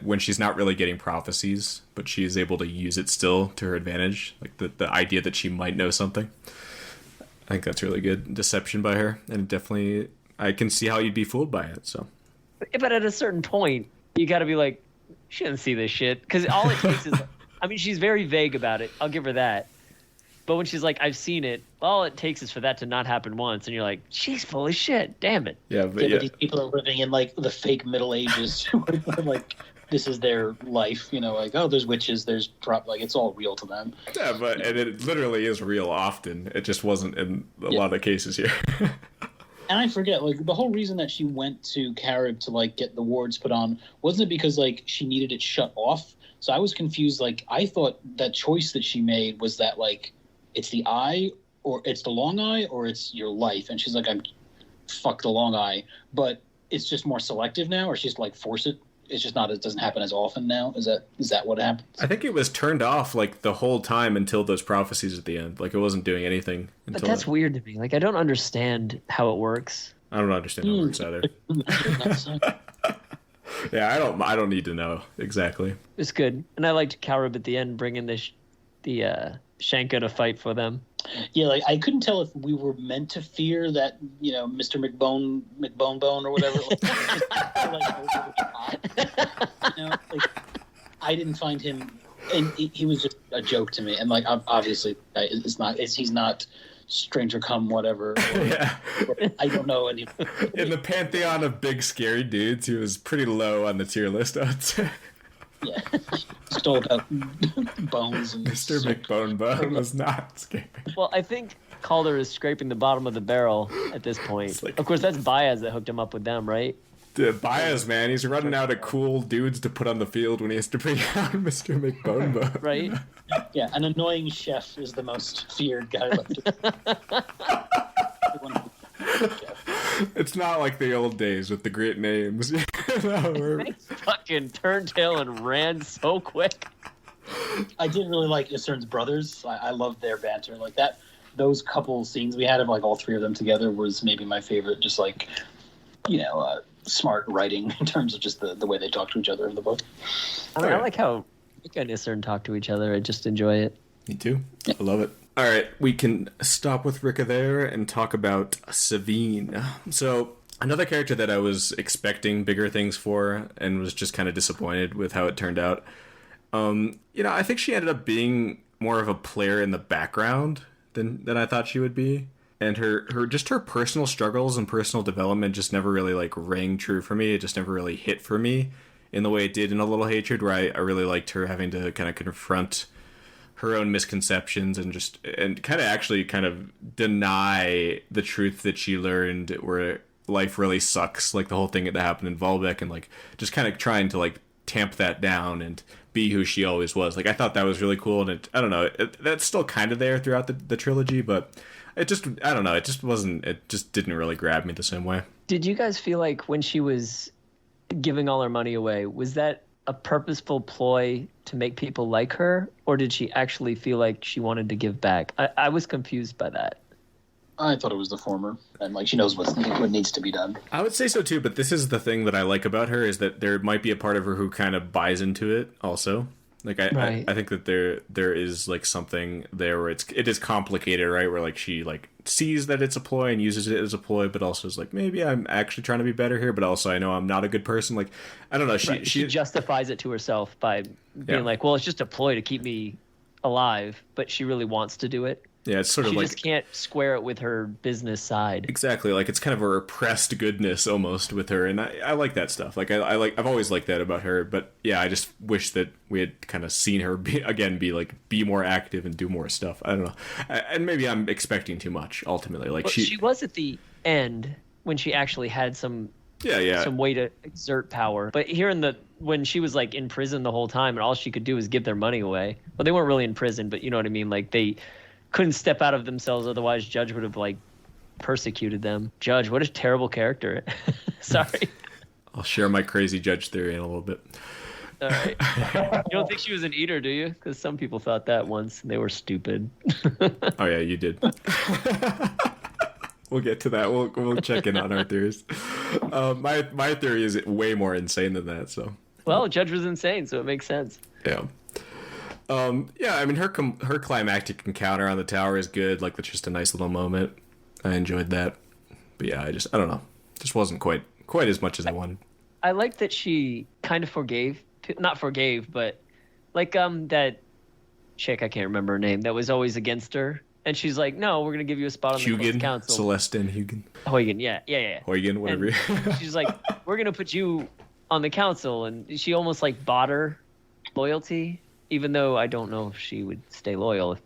when she's not really getting prophecies, but she is able to use it still to her advantage. Like the idea that she might know something. I think that's really good deception by her, and definitely I can see how you'd be fooled by it. So, But at a certain point, you got to be like, she doesn't see this shit. Because all it takes is, I mean, she's very vague about it. I'll give her that. But when she's like, I've seen it, all it takes is for that to not happen once. And you're like, she's full of shit. Damn it. yeah, But these people are living in like the fake Middle Ages. Like this is their life, you know, like, oh, there's witches, there's like it's all real to them. yeah, but and it literally is real often. It just wasn't in a lot of cases here. And I forget, like, the whole reason that she went to Carib to, like, get the wards put on, wasn't it because, like, she needed it shut off? So I was confused. Like, I thought that choice that she made was that, like, it's the eye, or it's the long eye, or it's your life. And she's like, fuck the long eye. But it's just more selective now, or she's, like, force it? It's just not, it doesn't happen as often now? Is that what happens? I think it was turned off, like, the whole time until those prophecies at the end. Like, it wasn't doing anything until But that's weird to me. Like, I don't understand how it works. I don't understand how it works either. Yeah, I don't need to know exactly. It's good. And I liked Carib at the end bringing the Shanka to fight for them. Yeah, like, I couldn't tell if we were meant to fear that, you know, Mr. McBone or whatever. Like, over the top. You know, like, I didn't find him, and he was just a joke to me. And like, obviously, he's not Stranger Come whatever. Yeah. I don't know any. In the pantheon of big scary dudes, he was pretty low on the tier list, I would say. Yeah, stole about bones. And Mr. McBone was not scary. Well, I think Calder is scraping the bottom of the barrel at this point. Like, of course, that's Baez that hooked him up with them, right? Dude, Baez, man, he's running out of cool dudes to put on the field when he has to bring out Mr. McBone. Right? Yeah, an annoying chef is the most feared guy left. It's not like the old days with the great names. They fucking turned tail and ran so quick. I did really like Isern's brothers. I loved their banter. Like that, those couple scenes we had of like all three of them together was maybe my favorite. Just like, you know, smart writing in terms of just the way they talk to each other in the book. I like how Rika and Isern talk to each other. I just enjoy it. Me too. I love it. All right, we can stop with Rika there and talk about Savine. So, another character that I was expecting bigger things for and was just kind of disappointed with how it turned out. You know, I think she ended up being more of a player in the background than I thought she would be. And her personal struggles and personal development just never really, like, rang true for me. It just never really hit for me in the way it did in A Little Hatred, where I really liked her having to kind of confront her own misconceptions and kind of deny the truth that she learned, where life really sucks, like the whole thing that happened in Volbeck, and like just kind of trying to like tamp that down and be who she always was. Like I thought that was really cool, and I don't know, that's still kind of there throughout the trilogy, but I don't know, it just didn't really grab me the same way. Did you guys feel like when she was giving all her money away, was that a purposeful ploy to make people like her, or did she actually feel like she wanted to give back? I was confused by that. I thought it was the former, and like she knows what needs to be done. I would say so too, but this is the thing that I like about her, is that there might be a part of her who kind of buys into it also. Like I think that there is like something there where it is complicated, right? Where like she like sees that it's a ploy and uses it as a ploy, but also is like, maybe I'm actually trying to be better here, but also I know I'm not a good person. Like I don't know, she justifies it to herself by being like, well, it's just a ploy to keep me alive, but she really wants to do it. Yeah, it's sort of she like just can't square it with her business side. Exactly, like it's kind of a repressed goodness almost with her, and I like that stuff. Like I've always liked that about her, but yeah, I just wish that we had kind of seen her be more active and do more stuff. I don't know, and maybe I'm expecting too much ultimately. Like she was at the end when she actually had some way to exert power, but here when she was like in prison the whole time and all she could do was give their money away. Well, they weren't really in prison, but you know what I mean. Like couldn't step out of themselves, otherwise Judge would have like persecuted them. Judge, what a terrible character. Sorry. I'll share my crazy Judge theory in a little bit. All right. You don't think she was an eater, do you? Because some people thought that once, and they were stupid. Oh yeah, you did. We'll get to that. We'll check in on our theories. My theory is way more insane than that. So. Well, Judge was insane, so it makes sense. Yeah. Yeah. I mean, her climactic encounter on the tower is good. Like, that's just a nice little moment. I enjoyed that. But yeah, I don't know. Just wasn't quite as much as I wanted. I like that she kind of not forgave, but like that chick, I can't remember her name, that was always against her. And she's like, no, we're going to give you a spot on the close council. Celestine Huygen. Huygen, yeah. Huygen, whatever. And she's like, we're going to put you on the council. And she almost like bought her loyalty, even though I don't know if she would stay loyal. If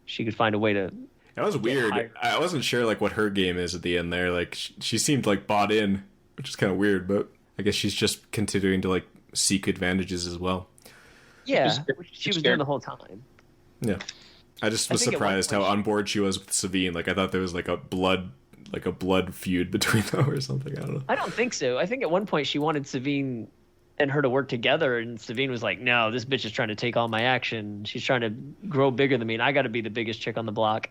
she could find a way to... That was weird. I wasn't sure like what her game is at the end there. Like she seemed like bought in, which is kind of weird, but I guess she's just continuing to like seek advantages as well. Yeah, which she was doing the whole time. Yeah. I just was surprised how on board she was with Savine. Like I thought there was like a blood feud between them or something. I don't know. I don't think so. I think at one point she wanted Savine and her to work together, and Savine was like, no, this bitch is trying to take all my action. She's trying to grow bigger than me, and I got to be the biggest chick on the block.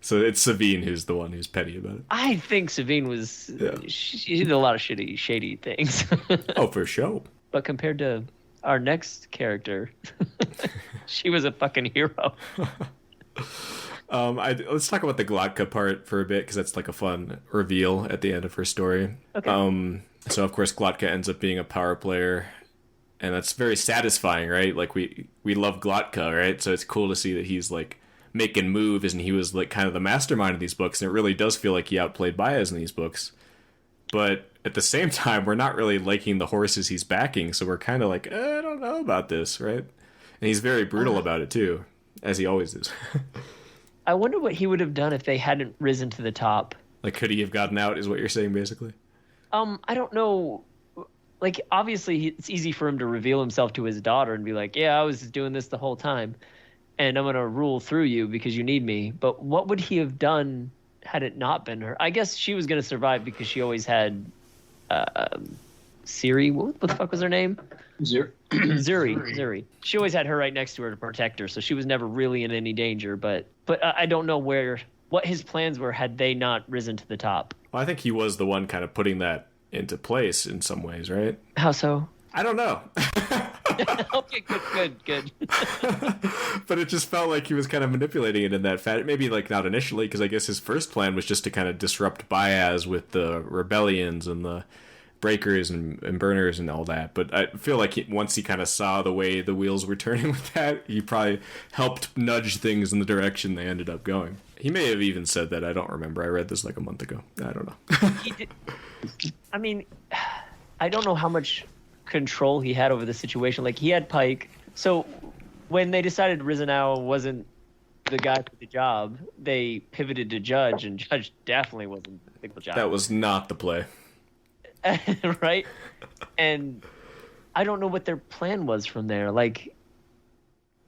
So it's Savine who's the one who's petty about it. I think Savine was... Yeah. She did a lot of shady things. Oh, for sure. But compared to our next character, she was a fucking hero. Let's talk about the Glotka part for a bit, because that's like a fun reveal at the end of her story. Okay. So of course Glotka ends up being a power player, and that's very satisfying, right? Like we love Glotka, right? So it's cool to see that he's like making moves, and he was like kind of the mastermind of these books, and it really does feel like he outplayed Baez in these books. But at the same time, we're not really liking the horses he's backing, so we're kind of like, I don't know about this, right? And he's very brutal about it too, as he always is. I wonder what he would have done if they hadn't risen to the top. Like, could he have gotten out, is what you're saying, basically? I don't know. Like, obviously, it's easy for him to reveal himself to his daughter and be like, yeah, I was doing this the whole time, and I'm going to rule through you because you need me. But what would he have done had it not been her? I guess she was going to survive because she always had Siri. What the fuck was her name? Zuri. She always had her right next to her to protect her, so she was never really in any danger. But I don't know what his plans were had they not risen to the top. Well, I think he was the one kind of putting that into place in some ways, right? How so? I don't know. Okay, good. But it just felt like he was kind of manipulating it in that maybe like not initially, because I guess his first plan was just to kind of disrupt Baez with the rebellions and the breakers and burners and all that. But I feel like once he kind of saw the way the wheels were turning with that, he probably helped nudge things in the direction they ended up going. He may have even said that. I don't remember. I read this like a month ago. I don't know. He did. I mean, I don't know how much control he had over the situation. Like, he had Pike. So when they decided Rizanow wasn't the guy for the job, they pivoted to Judge, and Judge definitely wasn't the job. That was not the play. Right? And I don't know what their plan was from there. Like,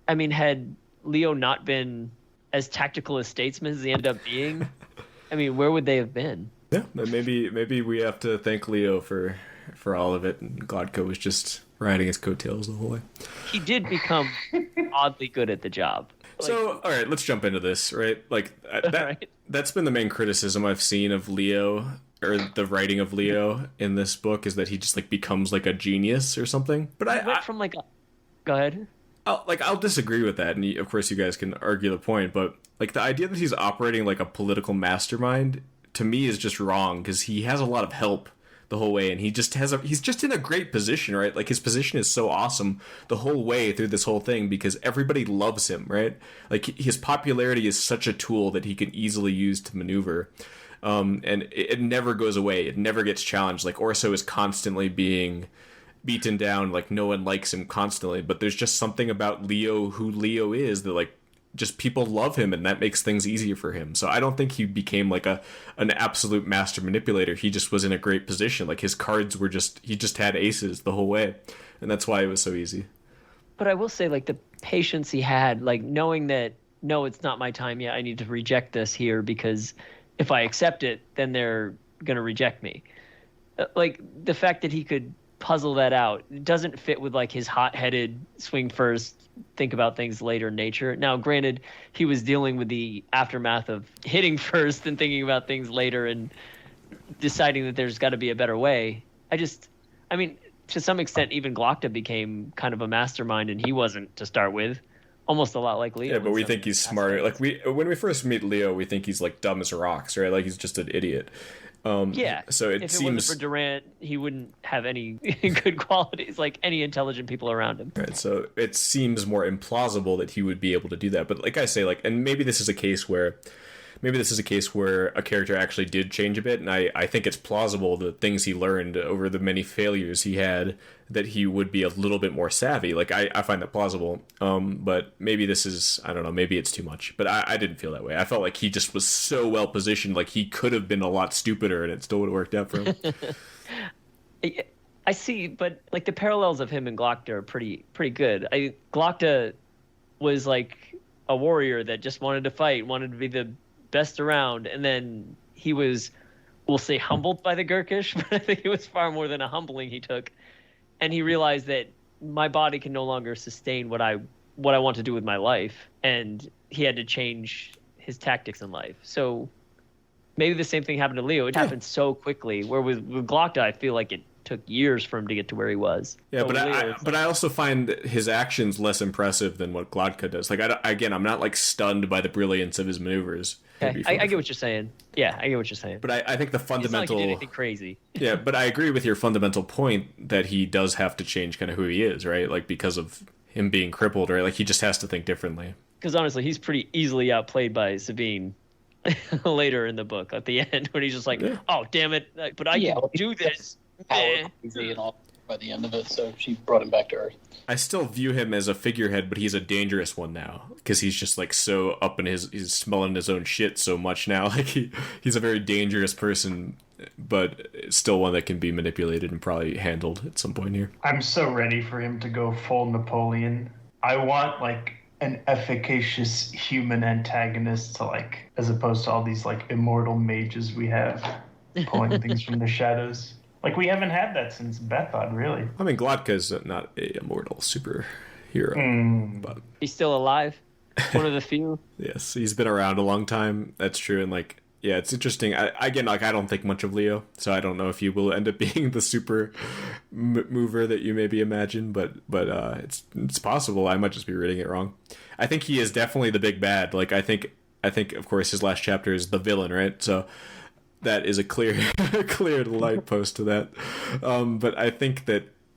I mean, had Leo not been as tactical a statesman as he ended up being, I mean, where would they have been? Yeah, maybe we have to thank Leo for all of it, and Glodko was just riding his coattails the whole way. He did become oddly good at the job. So, all right, let's jump into this, right? Like, that's been the main criticism I've seen of Leo, or the writing of Leo in this book, is that he just, like, becomes, like, a genius or something. But I went from, like, go ahead. I'll disagree with that, and of course you guys can argue the point, but, like, the idea that he's operating like a political mastermind, to me, is just wrong, because he has a lot of help the whole way, and he's just in a great position, right? Like, his position is so awesome the whole way through this whole thing, because everybody loves him, right? Like, his popularity is such a tool that he can easily use to maneuver, and it never goes away. It never gets challenged. Like, Orso is constantly being beaten down, like, no one likes him constantly, but there's just something about Leo, who Leo is, that, like, just people love him, and that makes things easier for him. So I don't think he became like an absolute master manipulator. He just was in a great position. Like, his cards were he just had aces the whole way, and that's why it was so easy. But I will say, like, the patience he had, like, knowing that no, it's not my time yet. I need to reject this here because if I accept it, then they're going to reject me. Like the fact that he could puzzle that out doesn't fit with like his hot-headed swing first, think about things later nature. Now, granted, he was dealing with the aftermath of hitting first and thinking about things later and deciding that there's got to be a better way. I mean, to some extent, even Glocta became kind of a mastermind, and he wasn't to start with. Almost a lot like Leo. Yeah, but we think he's smarter. Like when we first meet Leo, we think he's like dumb as rocks, right? Like he's just an idiot. Yeah. So if it wasn't for Durant, he wouldn't have any good qualities like any intelligent people around him. Right. So it seems more implausible that he would be able to do that. But like I say, like, and maybe this is a case where a character actually did change a bit, and I think it's plausible the things he learned over the many failures he had, that he would be a little bit more savvy. Like, I find that plausible. But maybe this is, I don't know, maybe it's too much. But I didn't feel that way. I felt like he just was so well positioned, like he could have been a lot stupider and it still would have worked out for him. I see, but like the parallels of him and Glocta are pretty good. Glocta was like a warrior that just wanted to fight, wanted to be the best around, and then he was, we'll say, humbled by the Gurkish, but I think it was far more than a humbling he took, and he realized that my body can no longer sustain what I want to do with my life, and he had to change his tactics in life. So maybe the same thing happened to Leo. It happened so quickly, where with Glocta, I feel like it took years for him to get to where he was. Yeah, but I also find his actions less impressive than what Glocta does. Like, I'm not like stunned by the brilliance of his maneuvers. Okay. I get what you're saying. Yeah, I get what you're saying. But I think the fundamental... It's not like he did anything crazy. Yeah, but I agree with your fundamental point that he does have to change kind of who he is, right? Like, because of him being crippled, right? Like, he just has to think differently. Because honestly, he's pretty easily outplayed by Savine later in the book, at the end, when he's just like, oh, damn it, but I can do this. Crazy and all by the end of it, so she brought him back to Earth. I still view him as a figurehead, but he's a dangerous one now because he's just like so up in he's smelling his own shit so much now. Like he's a very dangerous person, but still one that can be manipulated and probably handled at some point here. I'm so ready for him to go full Napoleon. I want like an efficacious human antagonist to like, as opposed to all these like immortal mages we have pulling things from the shadows. Like, we haven't had that since Bethod, really. I mean, Glotka's not a immortal superhero, but he's still alive. One of the few. Yes, he's been around a long time. That's true, and like, yeah, it's interesting. I don't think much of Leo, so I don't know if he will end up being the super mover that you maybe imagine, but it's possible. I might just be reading it wrong. I think he is definitely the big bad. Like, I think of course his last chapter is the villain, right? So that is a clear light post to that. But I think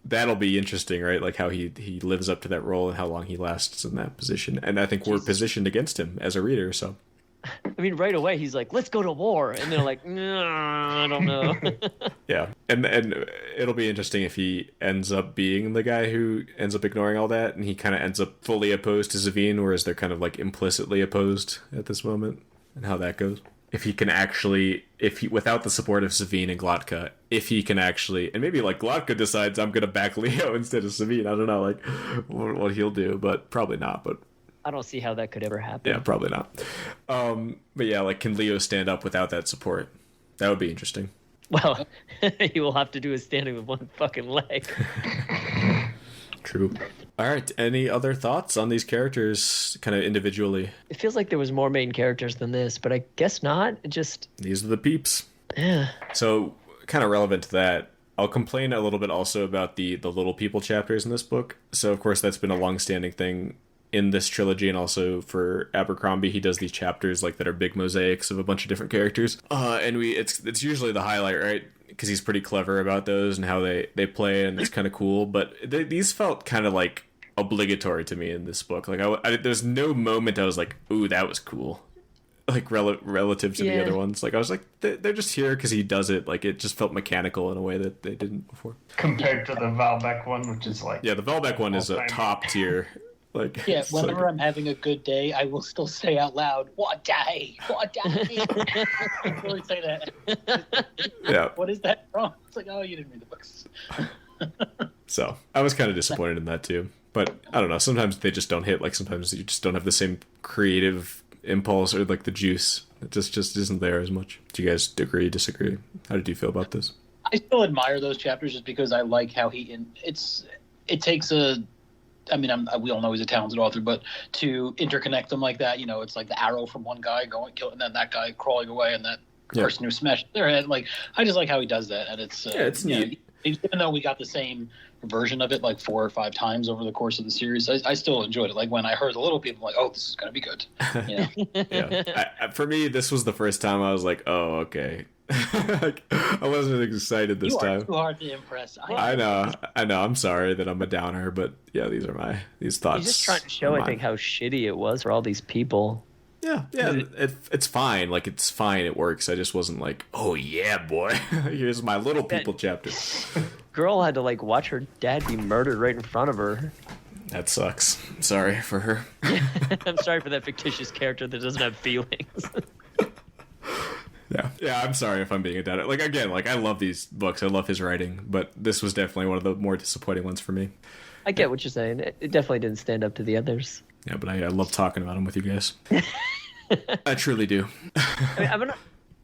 that'll be interesting, right? Like how he lives up to that role and how long he lasts in that position. And I think we're positioned against him as a reader, so. I mean, right away he's like, let's go to war. And they're like, no, I don't know. Yeah. And it'll be interesting if he ends up being the guy who ends up ignoring all that and he kind of ends up fully opposed to Savine, whereas they're kind of like implicitly opposed at this moment, and how that goes. If he can actually, without the support of Savine and Glotka, if he can actually, and maybe like Glotka decides I'm going to back Leo instead of Savine. I don't know, like what he'll do, but probably not. But I don't see how that could ever happen. Yeah, probably not. But yeah, like, can Leo stand up without that support? That would be interesting. Well, he will have to do his standing with one fucking leg. True. All right. Any other thoughts on these characters, kind of individually? It feels like there was more main characters than this, but I guess not. These are the peeps. Yeah. So, kind of relevant to that, I'll complain a little bit also about the little people chapters in this book. So, of course, that's been a long-standing thing in this trilogy, and also for Abercrombie, he does these chapters like that are big mosaics of a bunch of different characters. And it's usually the highlight, right? Because he's pretty clever about those and how they play, and it's kind of cool. But these felt kind of like obligatory to me in this book. Like there's no moment I was like, "Ooh, that was cool," like relative to the other ones. Like I was like, they're just here because he does it. Like it just felt mechanical in a way that they didn't before. Compared to the Valbeck one, which is like the Valbeck one is a top tier. Like whenever I'm having a good day, I will still say out loud, "What day? What day?" I really say that. Yeah. What is that from? It's like, oh, you didn't read the books. So I was kind of disappointed in that too. But I don't know. Sometimes they just don't hit. Like sometimes you just don't have the same creative impulse or like the juice. It just isn't there as much. Do you guys agree, disagree? How did you feel about this? I still admire those chapters just because I like how it takes we all know he's a talented author, but to interconnect them like that, it's like the arrow from one guy going, kill, and then that guy crawling away, and that person who smashed their head. Like, I just like how he does that, and it's neat. Even though we got the same version of it like 4 or 5 times over the course of the series, I still enjoyed it. Like when I heard the little people, I'm like, oh, this is gonna be good. For me, this was the first time I was like, oh, okay. Like, I wasn't excited this time. You are too hard to impress. I know. I'm sorry that I'm a downer, but yeah, these thoughts. He's just trying to show, I think, how shitty it was for all these people. Yeah, it's fine. Like, it's fine. It works. I just wasn't like, oh yeah, boy, here's my little people chapter. Girl had to like watch her dad be murdered right in front of her. That sucks. I'm sorry for her. I'm sorry for that fictitious character that doesn't have feelings. Yeah. I'm sorry if I'm being a downer. Like, again, like I love these books. I love his writing, but this was definitely one of the more disappointing ones for me. I get what you're saying. It definitely didn't stand up to the others. Yeah, but I love talking about them with you guys. I truly do. I mean,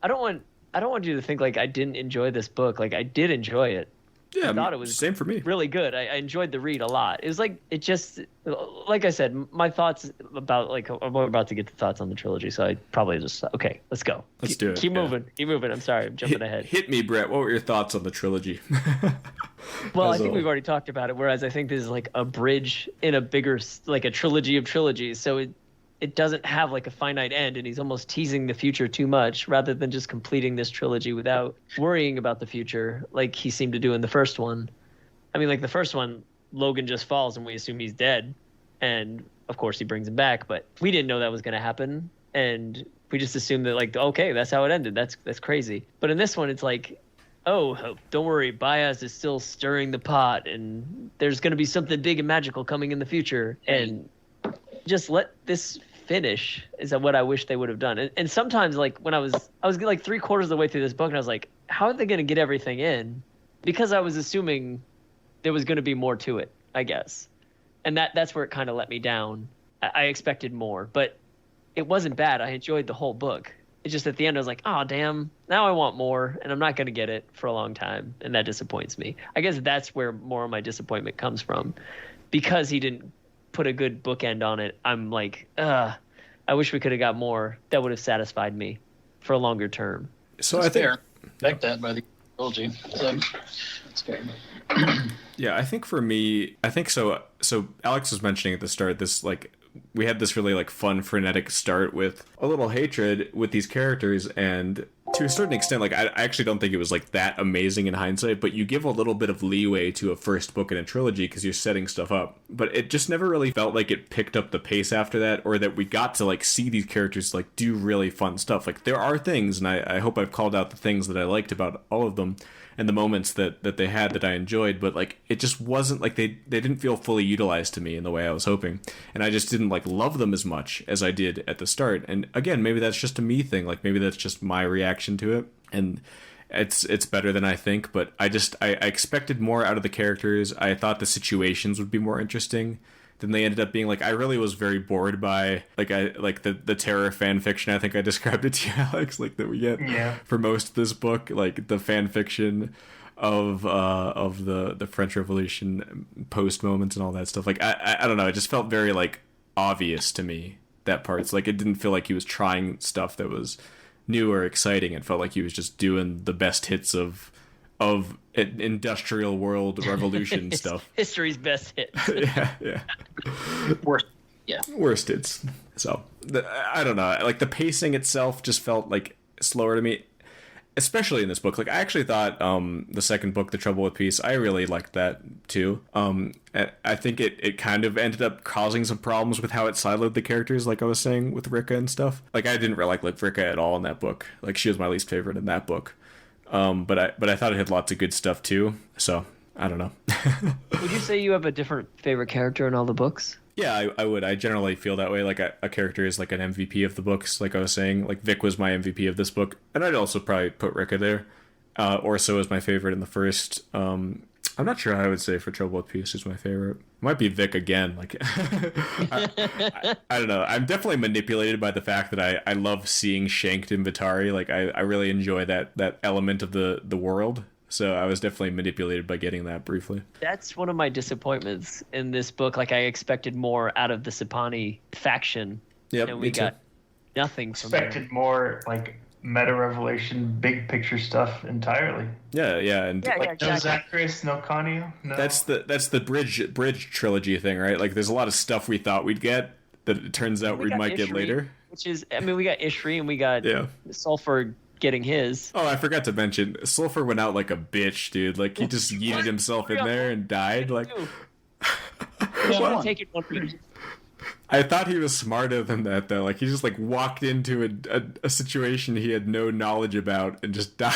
I don't want you to think like I didn't enjoy this book. Like, I did enjoy it. Yeah, I thought it was same for me. Really good. I enjoyed the read a lot. It was like, it just, like I said, my thoughts about, like, I'm about to get the thoughts on the trilogy, so I probably just, okay, let's go. Do it. Keep moving. Keep moving. I'm sorry, I'm jumping ahead. Hit me, Brett. What were your thoughts on the trilogy? Well, I think we've already talked about it, whereas I think this is like a bridge in a bigger, like a trilogy of trilogies, so it doesn't have like a finite end, and he's almost teasing the future too much rather than just completing this trilogy without worrying about the future like he seemed to do in the first one. I mean, like the first one, Logan just falls and we assume he's dead, and of course he brings him back, but we didn't know that was going to happen, and we just assumed that, like, okay, that's how it ended. That's crazy. But in this one, it's like, oh, don't worry, Baez is still stirring the pot, and there's going to be something big and magical coming in the future, and just let this finish is what I wish they would have done. And sometimes, like, when I was like 3/4 of the way through this book, and I was like, how are they going to get everything in? Because I was assuming there was going to be more to it, I guess. And that's where it kind of let me down. I expected more, but it wasn't bad. I enjoyed the whole book. It's just at the end I was like, oh, damn, now I want more, and I'm not going to get it for a long time, and that disappoints me. I guess that's where more of my disappointment comes from. Because he didn't put a good bookend on it, I'm like, I wish we could have got more that would have satisfied me for a longer term. So that's fair. Expect that by the trilogy. So that's fair. Yeah, I think for me, I think so. So Alex was mentioning at the start, this, like, we had this really, like, fun, frenetic start with a little hatred with these characters, and to a certain extent, like, I actually don't think it was, like, that amazing in hindsight, but you give a little bit of leeway to a first book in a trilogy because you're setting stuff up. But it just never really felt like it picked up the pace after that, or that we got to, like, see these characters, like, do really fun stuff. Like, there are things, and I hope I've called out the things that I liked about all of them, and the moments that they had that I enjoyed, but, like, it just wasn't, like, they didn't feel fully utilized to me in the way I was hoping, and I just didn't, like, love them as much as I did at the start. And again, maybe that's just a me thing, like, maybe that's just my reaction to it, and it's better than I think, but I expected more out of the characters. I thought the situations would be more interesting than they ended up being. Like, I really was very bored by, like, the terror fan fiction. I think I described it to you, Alex, like, that we get for most of this book, like the fan fiction of the French Revolution post moments and all that stuff. Like, I don't know, it just felt very, like, obvious to me, that part's like, it didn't feel like he was trying stuff that was new or exciting. It felt like he was just doing the best hits of industrial world revolution stuff. History's best hits. yeah. Worst hits. So I don't know. Like, the pacing itself just felt like slower to me, especially in this book. Like, I actually thought the second book, The Trouble with Peace, I really liked that too. I think it kind of ended up causing some problems with how it siloed the characters, like I was saying with Rika and stuff. Like, I didn't really like Rika at all in that book. Like, she was my least favorite in that book. But I thought it had lots of good stuff too. So I don't know. Would you say you have a different favorite character in all the books? Yeah, I would. I generally feel that way. Like, a character is like an MVP of the books, like I was saying. Like, Vic was my MVP of this book, and I'd also probably put Rika there. Orso is my favorite in the first. I'm not sure how I would say For Trouble with Peace is my favorite. Might be Vic again. Like, I don't know. I'm definitely manipulated by the fact that I love seeing Shanked in Vitari. Like, I really enjoy that element of the world. So I was definitely manipulated by getting that briefly. That's one of my disappointments in this book. Like, I expected more out of the Sapani faction. Yep, and we got nothing from them. Expected more, like, meta revelation, big picture stuff entirely. Yeah, and Like, no exactly. Zacharias, no Conio, no. that's the bridge trilogy thing, right? Like, there's a lot of stuff we thought we'd get that it turns out we got might get Ishri, later. Which is, I mean, we got Ishri and we got Sulfur getting his. Oh, I forgot to mention, Sulfur went out like a bitch, dude. Like, he just yeeted himself in there and died. Like, Well, take it one reason. I thought he was smarter than that, though. Like, he just, like, walked into a situation he had no knowledge about and just died.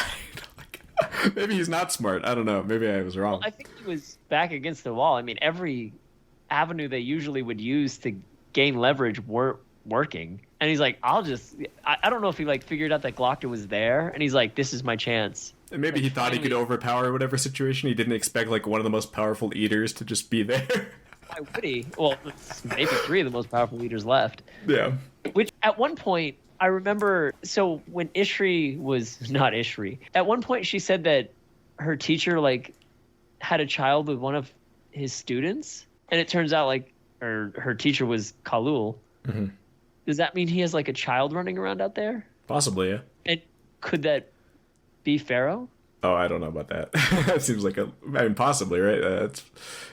Like, maybe he's not smart. I don't know. Maybe I was wrong. Well, I think he was back against the wall. I mean, every avenue they usually would use to gain leverage were working. And he's like, I don't know if he, like, figured out that Glockner was there. And he's like, this is my chance. And maybe he thought he could overpower whatever situation. He didn't expect, like, one of the most powerful eaters to just be there. Why would he? Well, maybe 3 of the most powerful leaders left. Yeah. Which, at one point, I remember, so when Ishri was not Ishri, at one point she said that her teacher, like, had a child with one of his students. And it turns out, like, her teacher was Khalul. Mm-hmm. Does that mean he has, like, a child running around out there? Possibly, yeah. And could that be Pharaoh? Oh, I don't know about that. That seems like possibly, right?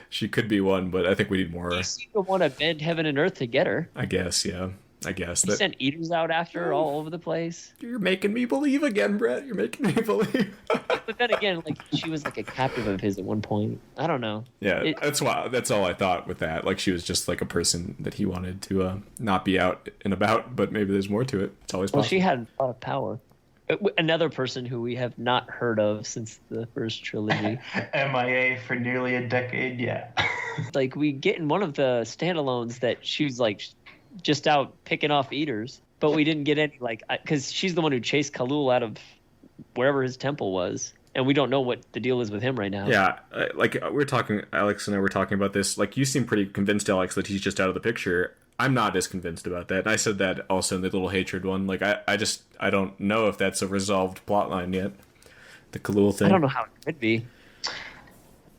She could be one, but I think we need more. You seem to want to bend heaven and earth to get her. I guess, yeah. I guess. You sent eaters out after her all over the place. You're making me believe again, Brett. You're making me believe. But then again, like, she was like a captive of his at one point. I don't know. Yeah, that's all I thought with that. Like, she was just like a person that he wanted to not be out and about, but maybe there's more to it. It's always possible. Well, she had a lot of power. Another person who we have not heard of since the first trilogy. MIA for nearly a decade, yeah. Like, we get in one of the standalones that she was, like, just out picking off eaters, but we didn't get any, like, because she's the one who chased Khalul out of wherever his temple was, and we don't know what the deal is with him right now. Yeah, like, Alex and I were talking about this. Like, you seem pretty convinced, Alex, that he's just out of the picture. I'm not as convinced about that. And I said that also in the Little Hatred one. Like, I don't know if that's a resolved plotline yet. The Khalul thing. I don't know how it could be.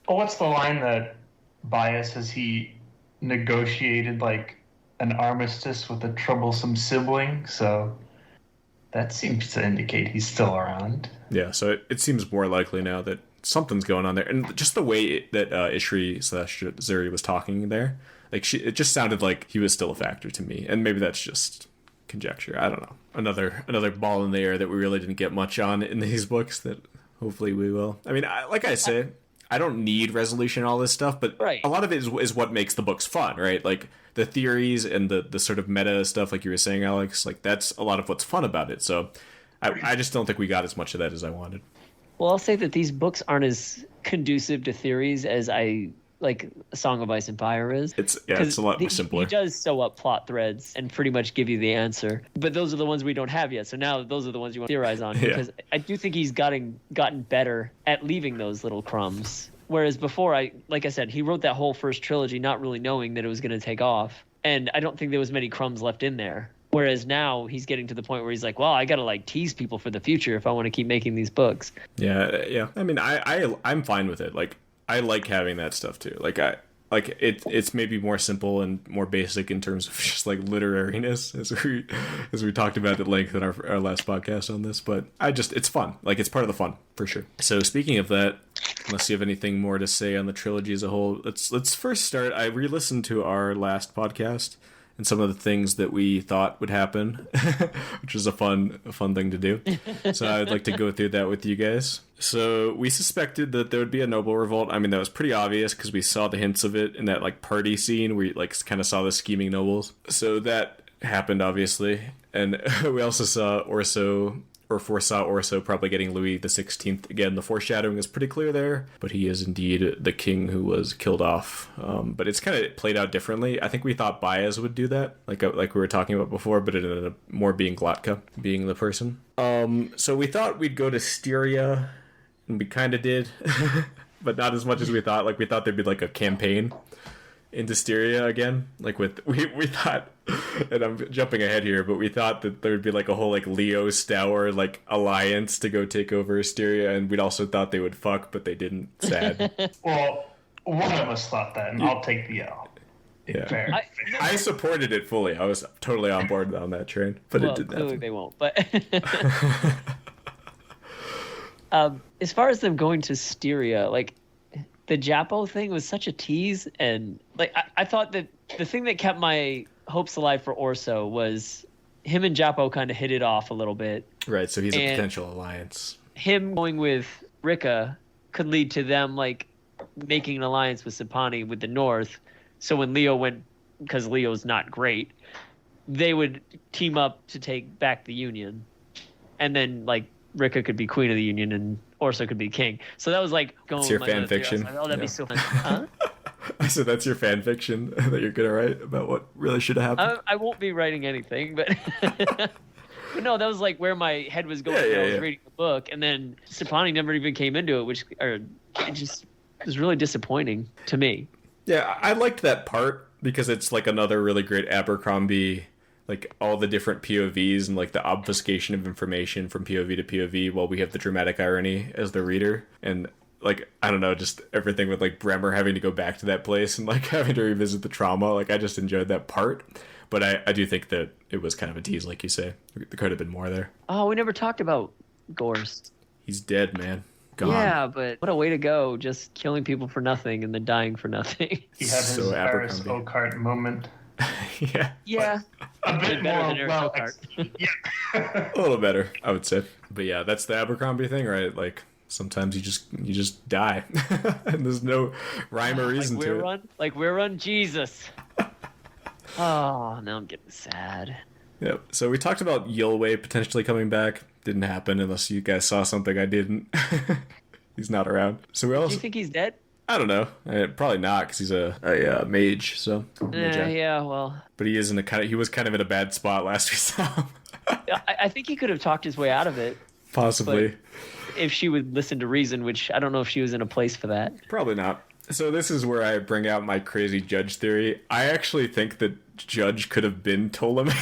Well, what's the line that Bias has he negotiated, like, an armistice with a troublesome sibling? So that seems to indicate he's still around. Yeah, so it seems more likely now that something's going on there. And just the way that Ishri/Zuri was talking there, like, it just sounded like he was still a factor to me. And maybe that's just conjecture. I don't know. Another ball in the air that we really didn't get much on in these books that hopefully we will. I mean, like I say, I don't need resolution and all this stuff, but right. A lot of it is what makes the books fun, right? Like, the theories and the sort of meta stuff, like you were saying, Alex, like, that's a lot of what's fun about it. So I just don't think we got as much of that as I wanted. Well, I'll say that these books aren't as conducive to theories as like A Song of Ice and Fire is. It's a lot simpler. He does sew up plot threads and pretty much give you the answer. But those are the ones we don't have yet. So now those are the ones you want to theorize on. Because I do think he's gotten better at leaving those little crumbs. Whereas before, like I said, he wrote that whole first trilogy not really knowing that it was going to take off. And I don't think there was many crumbs left in there. Whereas now he's getting to the point where he's like, well, I got to, like, tease people for the future if I want to keep making these books. Yeah. I mean, I'm fine with it. Like, I like having that stuff too. It's maybe more simple and more basic in terms of just, like, literariness, as we talked about at length in our last podcast on this. But it's fun. Like, it's part of the fun for sure. So speaking of that, unless you have anything more to say on the trilogy as a whole, let's first start. I re-listened to our last podcast and some of the things that we thought would happen, which was a fun thing to do. So I'd like to go through that with you guys. So we suspected that there would be a noble revolt. I mean, that was pretty obvious because we saw the hints of it in that, like, party scene where you, like, kind of saw the scheming nobles. So that happened, obviously. And we also foresaw Orso probably getting Louis the 16th. Again, the foreshadowing is pretty clear there, but he is indeed the king who was killed off. But it's kind of played out differently. I think we thought Baez would do that, like we were talking about before, but it ended up more being Glotka being the person. So we thought we'd go to Styria, and we kind of did. but not as much as we thought. Like, we thought there'd be like a campaign into Styria again. Like, we thought, and I'm jumping ahead here, but we thought that there'd be like a whole like Leo Stour like alliance to go take over Styria, and we'd also thought they would fuck, but they didn't. Sad. Well, one of us thought that, and I'll take the L. Yeah. Fair. I supported it fully. I was totally on board on that train, but it didn't clearly happen. they won't. But as far as them going to Styria, like the Japo thing was such a tease, and like I thought that the thing that kept my hopes alive for Orso was him and Japo kind of hit it off a little bit. Right, so he's a potential alliance. Him going with Rika could lead to them like making an alliance with Sapani with the North. So when Leo went, because Leo's not great, they would team up to take back the Union, and then like Rika could be queen of the Union and Orso could be king. So that was like going. It's your with my fan notes there. I was fiction. like, oh, that'd be so fun. Huh? I said that's your fan fiction that you're gonna write about what really should have happened. I won't be writing anything, but but no, that was like where my head was going when I was reading the book, and then Sapani never even came into it, it just was really disappointing to me. Yeah, I liked that part because it's like another really great Abercrombie, like all the different POVs and like the obfuscation of information from POV to POV while we have the dramatic irony as the reader. And like, I don't know, just everything with like Bremer having to go back to that place and like having to revisit the trauma. Like, I just enjoyed that part. But I do think that it was kind of a tease, like you say. There could have been more there. Oh, we never talked about Gorst. He's dead, man. Gone. Yeah, but what a way to go, just killing people for nothing and then dying for nothing. He had his So Paris Abercrombie. Oakheart moment. Yeah. Yeah. A bit Better more than Eric well. Oakheart. Yeah. A little better, I would say. But yeah, that's the Abercrombie thing, right? Like, sometimes you just die. And there's no rhyme or reason like to We're it. Run? Like We're Run? Jesus. Oh, now I'm getting sad. Yep. So we talked about Yulway potentially coming back. Didn't happen unless you guys saw something I didn't. He's not around. So we Do also... you think he's dead? I don't know. Probably not, because he's a mage. So. Magi. Yeah, well... But he is he was kind of in a bad spot last we saw him. I think he could have talked his way out of it. Possibly. If she would listen to reason, which I don't know if she was in a place for that. Probably not. So this is where I bring out my crazy Judge theory. I actually think that Judge could have been Ptolemy.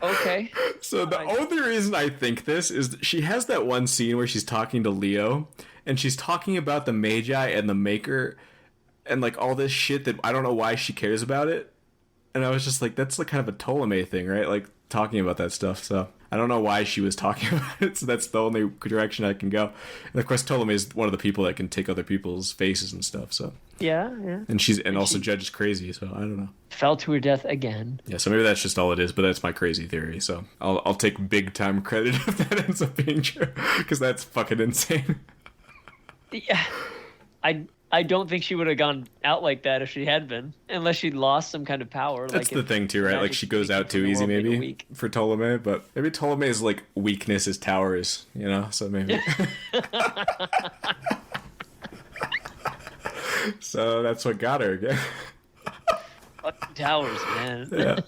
Okay. So the only reason I think this is she has that one scene where she's talking to Leo, and she's talking about the Magi and the Maker, and like all this shit that I don't know why she cares about it. And I was just like, that's like kind of a Ptolemy thing, right? Like talking about that stuff. So I don't know why she was talking about it. So that's the only direction I can go. And of course, Ptolemy is one of the people that can take other people's faces and stuff. So Yeah. and also Judge is crazy. So I don't know. Fell to her death again. Yeah, so maybe that's just all it is, but that's my crazy theory. So I'll take big time credit if that ends up being true, because that's fucking insane. Yeah. I don't think she would have gone out like that if she had been, unless she'd lost some kind of power. That's like the thing too, right? Like she goes out too easy maybe for Ptolemy, but maybe Ptolemy's like weakness is towers, you know? So maybe. So that's what got her again. Fucking towers, man. Yeah.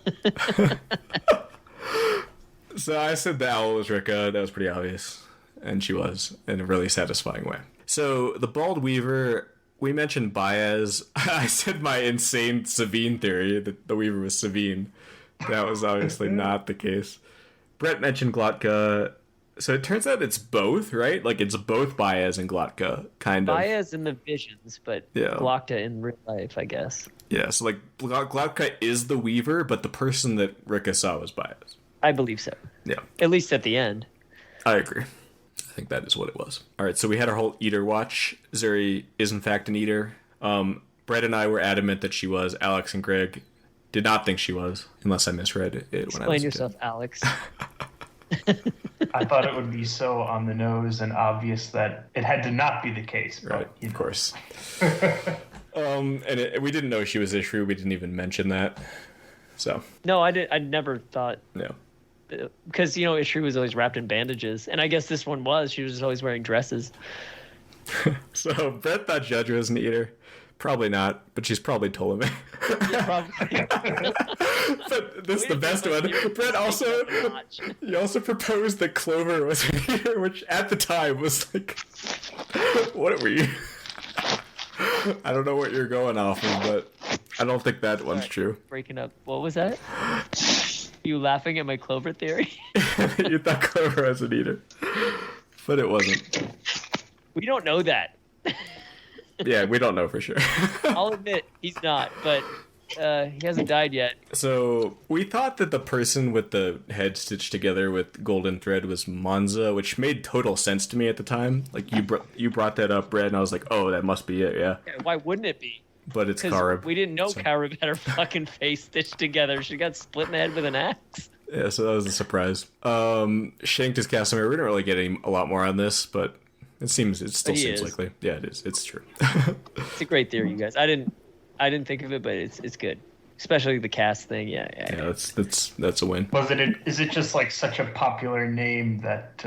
So I said the owl was Rika. That was pretty obvious. And she was, in a really satisfying way. So the Bald Weaver, we mentioned Baez. I said my insane Savine theory that the Weaver was Savine. That was obviously not the case. Brett mentioned Glotka. So it turns out it's both, right? Like it's both Baez and Glotka, kind of. Baez in the visions, but Yeah. Glokta in real life, I guess. Yeah, so like Glotka is the Weaver, but the person that Rika saw was Baez. I believe so. Yeah. At least at the end. I agree. I think that is what it was. All right, so we had our whole Eater watch. Zuri is in fact an Eater. Brett and I were adamant that she was. Alex and Greg did not think she was, unless I misread it when I Explain was yourself, Alex. I thought it would be so on the nose and obvious that it had to not be the case. But, Right, you of know. course. We didn't know she was Ishru. We didn't even mention that. So, No, I never thought, no. because Ishri was always wrapped in bandages, and I guess this one was. She was always wearing dresses. So, Brett thought Judge was an Eater. Probably not, but she's probably Ptolemy. Yeah, probably. But this is the best one. Brett also, he also proposed that Clover was an Eater, which at the time was like What were you? I don't know what you're going off of, but I don't think that one's true. Breaking up. What was that? You laughing at my Clover theory? You thought Clover was an eater, but it wasn't. We don't know that. Yeah, we don't know for sure. I'll admit he's not, but he hasn't died yet. So we thought that the person with the head stitched together with golden thread was Monza, which made total sense to me at the time. Like you brought that up, Brad, and I was like, oh, that must be it, yeah. Why wouldn't it be? But it's Because Karib. we didn't know Karib had her fucking face stitched together. She got split in the head with an axe. Yeah, so that was a surprise. Shanked as Casimir. We didn't really get a lot more on this, but it still seems likely. Yeah, it is. It's true. It's a great theory, you guys. I didn't think of it, but it's good. Especially the cast thing. Yeah, that's a win. Is it just like such a popular name that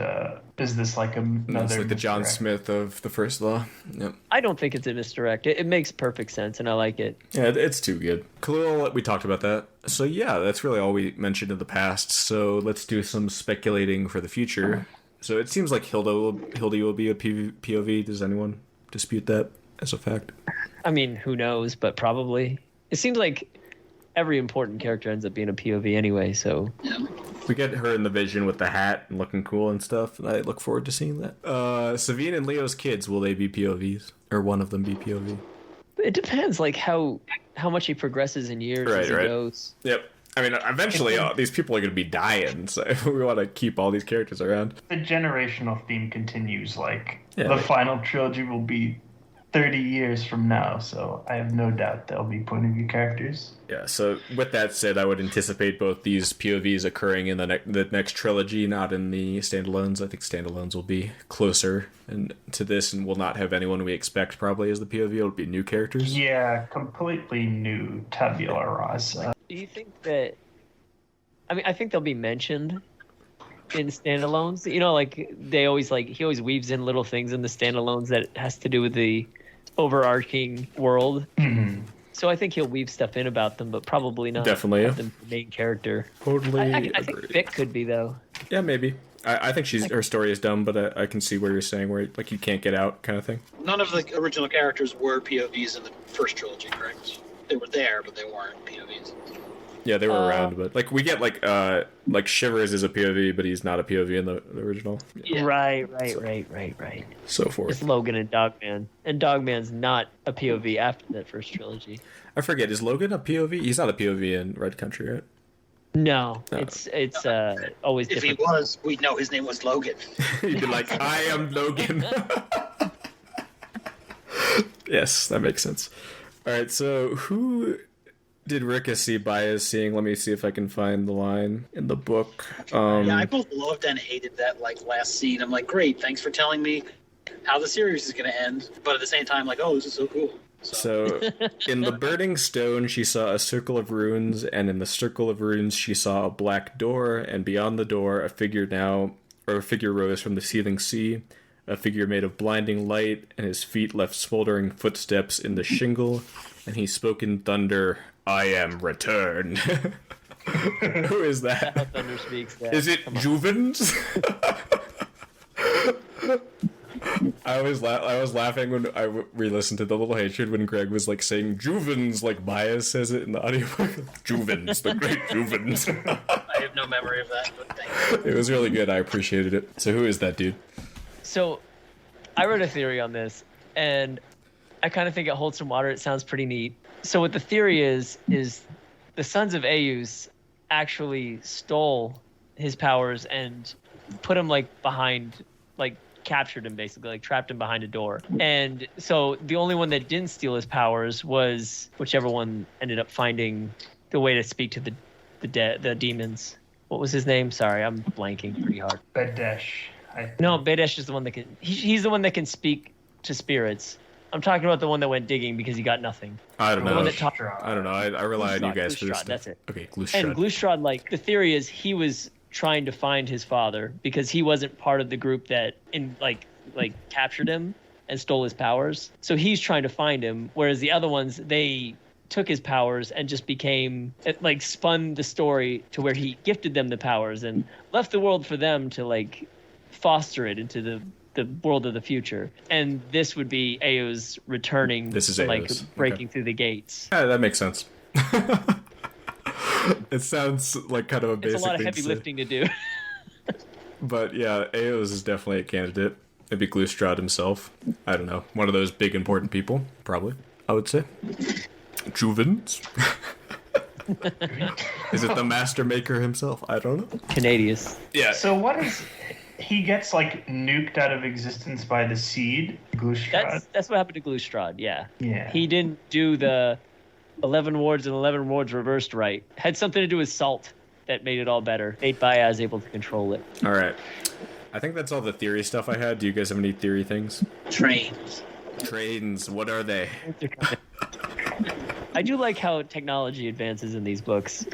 is this like another? It's like the John Smith of the First Law. Yep. I don't think it's a misdirect. It makes perfect sense, and I like it. Yeah, it's too good. Khalil, we talked about that. So yeah, that's really all we mentioned in the past. So let's do some speculating for the future. So it seems like Hilda will be a POV. Does anyone dispute that as a fact? I mean, who knows? But probably. It seems like every important character ends up being a POV anyway, so... We get her in the vision with the hat and looking cool and stuff, and I look forward to seeing that. Savine and Leo's kids, will they be POVs? Or one of them be POV? It depends, like, how much he progresses in years as he goes. Yep. I mean, eventually, these people are going to be dying, so we want to keep all these characters around. The generational theme continues, the final trilogy will be 30 years from now, so I have no doubt there'll be point of view characters. Yeah, so with that said, I would anticipate both these POVs occurring in the next trilogy, not in the standalones. I think standalones will be closer to this and will not have anyone we expect probably as the POV. It'll be new characters. Yeah, completely new tabula rasa. Do you think that... I mean, I think they'll be mentioned in standalones. You know, like, he always weaves in little things in the standalones that has to do with the overarching world. Mm-hmm. So I think he'll weave stuff in about them, but probably not. Definitely, the main character. Totally. I think Vic could be, though. Yeah, maybe. I think her story is dumb, but I can see where you're saying where like you can't get out kind of thing. None of the original characters were POVs in the first trilogy, correct? They were there, but they weren't POVs. Yeah, they were around, but like we get like Shivers is a POV, but he's not a POV in the original. Yeah. Right. So forth. It's Logan and Dogman, and Dogman's not a POV after that first trilogy. I forget, is Logan a POV? He's not a POV in Red Country, right? No. It's always if different. He was, we'd know his name was Logan. He'd be like, I am Logan. Yes, that makes sense. All right, so who did Ricka see bias seeing? Let me see if I can find the line in the book. Yeah, I both loved and hated that last scene. I'm like, great, thanks for telling me how the series is going to end. But at the same time, like, oh, this is so cool. So in the burning stone, she saw a circle of runes, and in the circle of runes, she saw a black door, and beyond the door, a figure rose from the seething sea, a figure made of blinding light, and his feet left smoldering footsteps in the shingle, and he spoke in thunder, I am returned. Who is that? How Thunder speaks that. Is it Juvens? I was laughing when I re-listened to The Little Hatred when Greg was like saying Juvens, like Bias says it in the audiobook. Juvens, the great Juvens. I have no memory of that, but thank you. It was really good. I appreciated it. So who is that dude? So I wrote a theory on this, and I kind of think it holds some water. It sounds pretty neat. So what the theory is the Sons of Aeus actually stole his powers and put him captured him basically, trapped him behind a door. And so the only one that didn't steal his powers was whichever one ended up finding the way to speak to the demons. What was his name? Sorry, I'm blanking pretty hard. Bedesh. No, Bedesh is the one that can. He's the one that can speak to spirits. I'm talking about the one that went digging because he got nothing. I don't know. I don't know. I rely on you guys for this. That's it. Okay, Glustrad. And Glustrad, the theory is he was trying to find his father because he wasn't part of the group that captured him and stole his powers. So he's trying to find him, whereas the other ones, they took his powers and just spun the story to where he gifted them the powers and left the world for them to foster it into the world of the future, and this would be Ao's returning. This is like Ao's. breaking Okay. through the gates. Yeah, that makes sense. It sounds like kind of a basic It's a lot of thing heavy to say. lifting to do. But yeah, Ao's is definitely a candidate. Maybe Glustrad himself. I don't know. One of those big important people, probably. I would say. Juvens. Is it the master maker himself? I don't know. Canadius. Yeah. So what is he gets like nuked out of existence by the seed, Glustrad? That's what happened to Glustrad. Yeah. Yeah. He didn't do the 11 wards and 11 wards reversed right. Had something to do with salt that made it all better. Made Baez able to control it. All right. I think that's all the theory stuff I had. Do you guys have any theory things? Trains. Trains, what are they? I do like how technology advances in these books.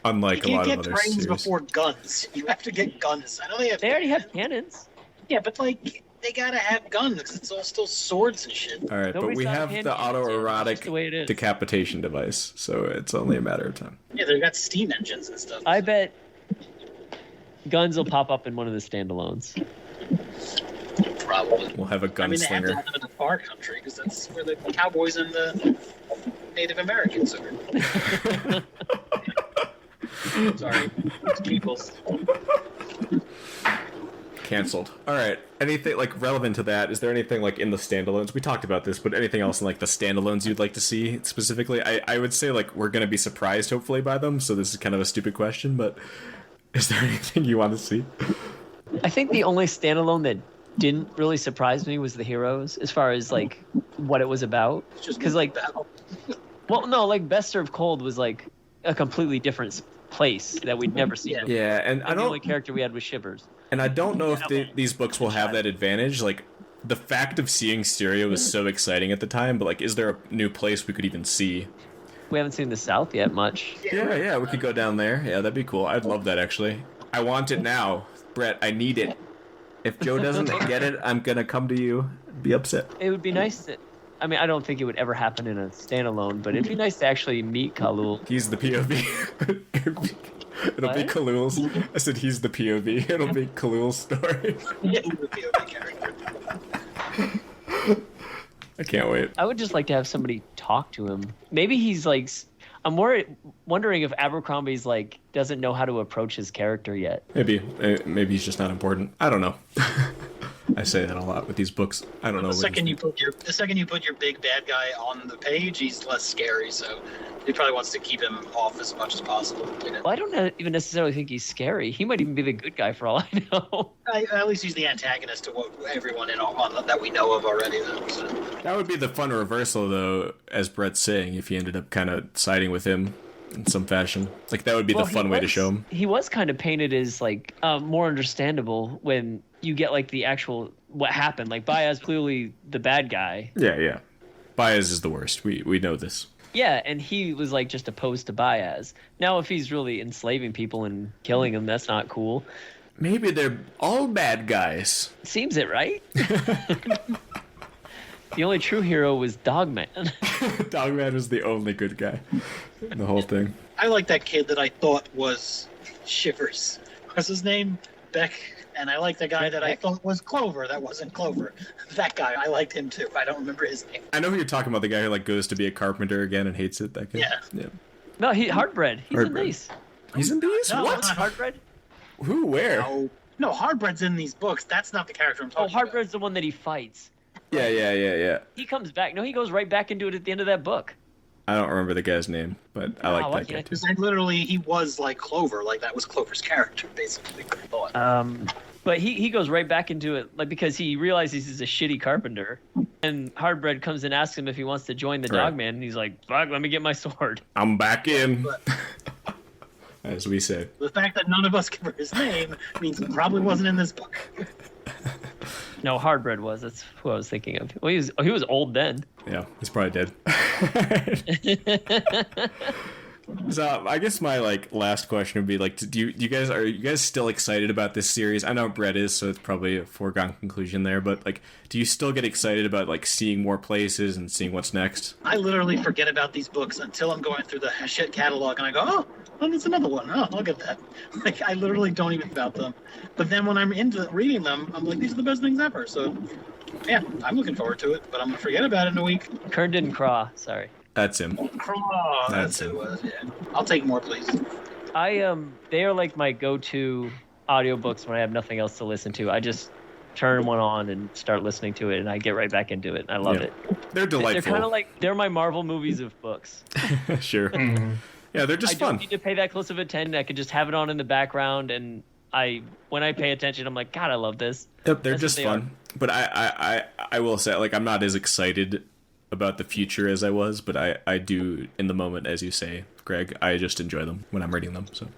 Unlike a You lot can't of get other trains series. before guns. You have to get guns. I know they have. They already have cannons. Yeah, but like they gotta have guns because it's all still swords and shit. All right, but Nobody we saw have hand the cannons yet. That's just the way it autoerotic is. decapitation device, so it's only a matter of time. Yeah, they've got steam engines and stuff. I bet guns will pop up in one of the standalones. Probably. We'll have a I mean, they have to gunslinger. have them in the far country because that's where the cowboys and the Native Americans are. Sorry, it's peoples. Cancelled. All right. Anything like relevant to that? Is there anything like in the standalones? We talked about this, but anything else in like the standalones you'd like to see specifically? I would say like we're gonna be surprised hopefully by them. So this is kind of a stupid question, but is there anything you want to see? I think the only standalone that didn't really surprise me was the heroes, as far as like what it was about. It's just 'Cause, like, battle. Well, no, like Best Served Cold was like a completely different place that we'd never seen. Yeah. before. Yeah, and I And the only don't character we had was Shivers. and I don't know if these books will have that advantage. Like the fact of seeing Stereo was so exciting at the time, but like, is there a new place we could even see? We haven't seen the South yet much. Yeah, we could go down there. Yeah, that'd be cool. I'd love that actually. I want it now, Brett. I need it. If Joe doesn't get it, I'm gonna come to you. Be upset. It would be nice to. I mean, I don't think it would ever happen in a standalone, but it'd be nice to actually meet Khalul. He's the POV. It'll be What? Khalul's. I said he's the POV. It'll be Khalul's story. Yeah, he would be a big character. I can't wait. I would just like to have somebody talk to him. Maybe he's like. I'm wondering if Abercrombie's like doesn't know how to approach his character yet. Maybe he's just not important. I don't know. I say that a lot with these books. I don't know. The what second he's- you put your big bad guy on the page, he's less scary. So he probably wants to keep him off as much as possible. You know? Well, I don't even necessarily think he's scary. He might even be the good guy for all I know. At least he's the antagonist to what everyone on that we know of already. Though, so. That would be the fun reversal, though, as Brett's saying, if he ended up kind of siding with him in some fashion. Like that would be Well, the fun way to show him. He was kind of painted as like more understandable when you get like the actual what happened. Like Baez clearly the bad guy. Yeah. Baez is the worst. We know this. Yeah, and he was like just opposed to Baez. Now, if he's really enslaving people and killing them, that's not cool. Maybe they're all bad guys. Seems it, right? The only true hero was Dogman. Dogman was the only good guy in the whole thing. I like that kid that I thought was Shivers. What's his name? Beck. And I like the guy that I thought was Clover. That wasn't Clover. That guy, I liked him too. I don't remember his name. I know who you're talking about, the guy who like goes to be a carpenter again and hates it, that guy. Yeah. No, he Hardbread. He's Hardbread. in these. He's in these? No, What? not Hardbread? Who? Where? No, Hardbread's in these books. That's not the character I'm Oh, talking about. Hardbread's the one that he fights. Yeah. He comes back. No, he goes right back into it at the end of that book. I don't remember the guy's name, but I like why that guy can't I too. Because literally, he was like Clover. Like, that was Clover's character, basically. I thought. But he goes right back into it, like because he realizes he's a shitty carpenter, and Hardbread comes and asks him if he wants to join the Right. Dogman, and he's like, "Fuck, let me get my sword." I'm back in, But as we say. the fact that none of us remember his name means he probably wasn't in this book. No, Hardbread was. That's who I was thinking of. Well, he was old then. Yeah, he's probably dead. So I guess my last question would be are you guys still excited about this series? I know Brett is, so it's probably a foregone conclusion there. But do you still get excited about seeing more places and seeing what's next? I literally forget about these books until I'm going through the shit catalog and I go, oh, there's another one. Oh, I'll get that. I literally don't even think about them. But then when I'm into reading them, I'm like, these are the best things ever. So yeah, I'm looking forward to it. But I'm gonna forget about it in a week. Kern didn't craw. Sorry. That's him. Oh, that's who it was. Yeah. I'll take more, please. They are my go-to audiobooks when I have nothing else to listen to. I just turn one on and start listening to it, and I get right back into it. And I love it. They're delightful. They're kind of they're my Marvel movies of books. Sure. Mm-hmm. Yeah, they're just fun. I don't need to pay that close of attention. I could just have it on in the background, and when I pay attention, I'm like, God, I love this. Yep, they're just fun. But I will say, I'm not as excited about the future as I was, but I do in the moment, as you say, Greg. I just enjoy them when I'm reading them. So,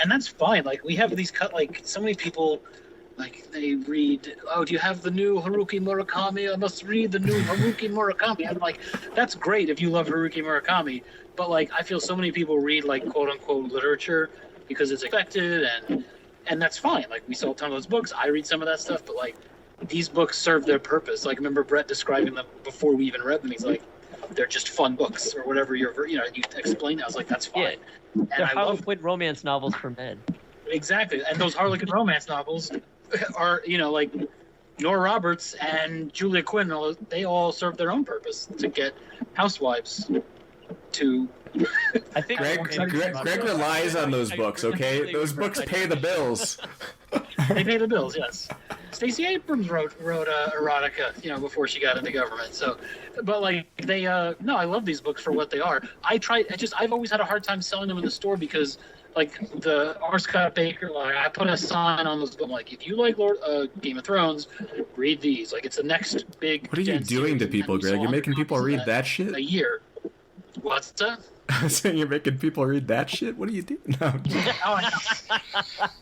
and that's fine. We have these so many people, they read. Oh, do you have the new Haruki Murakami? I must read the new Haruki Murakami. I'm like, that's great if you love Haruki Murakami, but I feel so many people read quote unquote literature because it's expected, and that's fine. We sell a ton of those books. I read some of that stuff, but these books serve their purpose. I remember Brett describing them before we even read them. He's like, they're just fun books or whatever you explained. I was like, that's fine. Yeah. And they're Harlequin romance novels for men. Exactly. And those Harlequin romance novels are, Nora Roberts and Julia Quinn, they all serve their own purpose to get housewives to... I think Greg relies on those books, okay? Those books pay the bills. They pay the bills, yes. Stacey Abrams wrote erotica, before she got into government. So, but they, no, I love these books for what they are. I've always had a hard time selling them in the store because, the R. Scott Baker, I put a sign on those. I'm like, if you like Game of Thrones, read these. It's the next big. What are you doing to people, Greg? You're making people read that shit? A year. What's that? I was saying you're making people read that shit? What are you doing? No. Oh, no.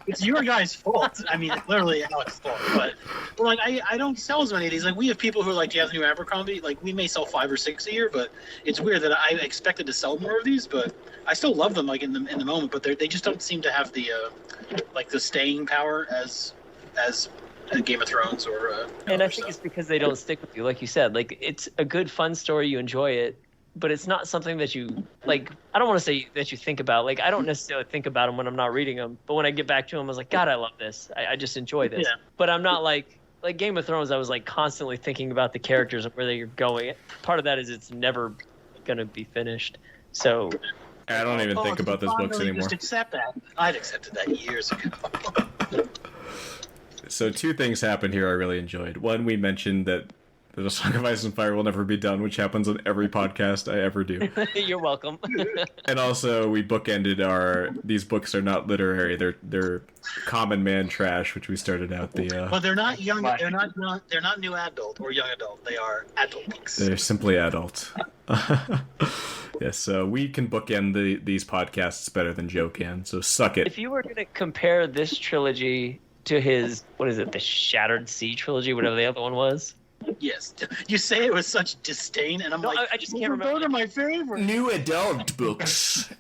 It's your guys' fault. I mean, it's literally Alex's fault. But I don't sell as many of these. We have people who are do you have the new Abercrombie? We may sell 5 or 6 a year, but it's weird that I expected to sell more of these, but I still love them in the moment, but they just don't seem to have the the staying power as Game of Thrones or and I think it's because they don't stick with you, like you said. It's a good fun story, you enjoy it. But it's not something that you I don't want to say that you think about. I don't necessarily think about them when I'm not reading them. But when I get back to them, I was like, God, I love this. I just enjoy this. Yeah. But I'm not like Game of Thrones. I was constantly thinking about the characters and where they're going. Part of that is it's never going to be finished. So I don't even think about those books anymore. Just accept that. I'd accepted that years ago. So 2 things happened here I really enjoyed. One, we mentioned that The Song of Ice and Fire will never be done, which happens on every podcast I ever do. You're welcome. And also, we bookended these books are not literary; they're common man trash, which we started out the. Well, they're not young. They're not new adult or young adult. They are adult books. They're simply adult. Yes, so we can bookend these podcasts better than Joe can. So suck it. If you were going to compare this trilogy to his, what is it, the Shattered Sea trilogy, whatever the other one was. Yes, you say it with such disdain, and I'm I just can't remember. Those are my favorite. New adult books.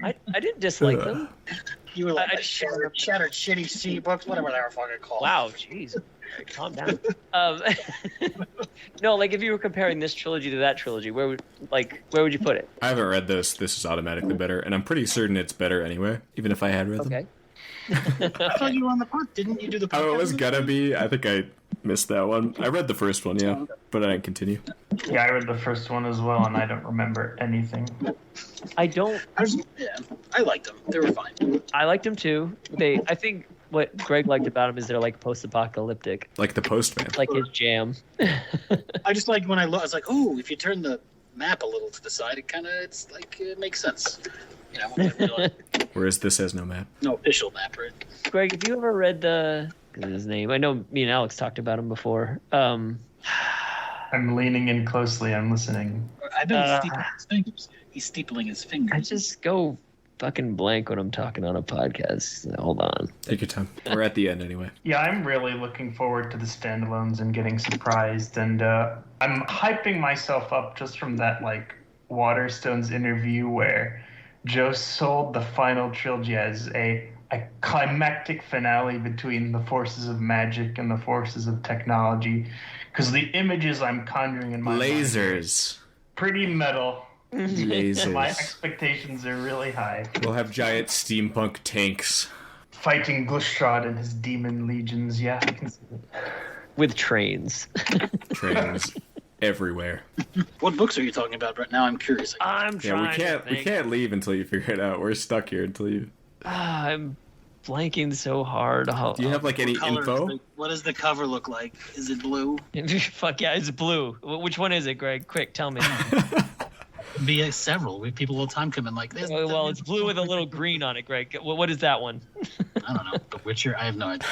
I didn't dislike them. You were like shattered shitty sea books, whatever they were fucking called. Wow, jeez, calm down. No, if you were comparing this trilogy to that trilogy, where would you put it? I haven't read this. This is automatically better, and I'm pretty certain it's better anyway, even if I had read them. Okay. I thought you were on the podcast. Didn't you do the podcast? Oh, it was gonna be. I think I missed that one. I read the first one, yeah, but I didn't continue. Yeah, I read the first one as well, and I don't remember anything. I liked them. They were fine. I liked them too. I think what Greg liked about them is they're post-apocalyptic. Like the Postman. Like his jam. I just like when I was like, oh, if you turn the map a little to the side, it makes sense. Whereas this has no map. No official map, right? Greg, have you ever read his name? I know me and Alex talked about him before. I'm leaning in closely. I'm listening. I've been steepling his fingers. He's steepling his fingers. I just go fucking blank when I'm talking on a podcast. Hold on. Take your time. We're at the end anyway. Yeah, I'm really looking forward to the standalones and getting surprised. And I'm hyping myself up just from that, Waterstones interview where Joe sold the final trilogy as a climactic finale between the forces of magic and the forces of technology, because the images I'm conjuring in my mind Lasers. are pretty metal. Lasers. My expectations are really high. We'll have giant steampunk tanks. Fighting Glustrad and his demon legions. Yeah, I can see it. With trains. Trains everywhere. What books are you talking about right now? I'm curious. I'm trying. We can't leave until you figure it out. We're stuck here until you. I'm blanking so hard. Do you have like any info? What does the cover look like? Is it blue? Fuck yeah, it's blue. Which one is it, Greg? Quick, tell me. Be several. We people all the time come in like this. Well, it's blue with a little green on it, Greg. What is that one? I don't know. The Witcher. I have no idea.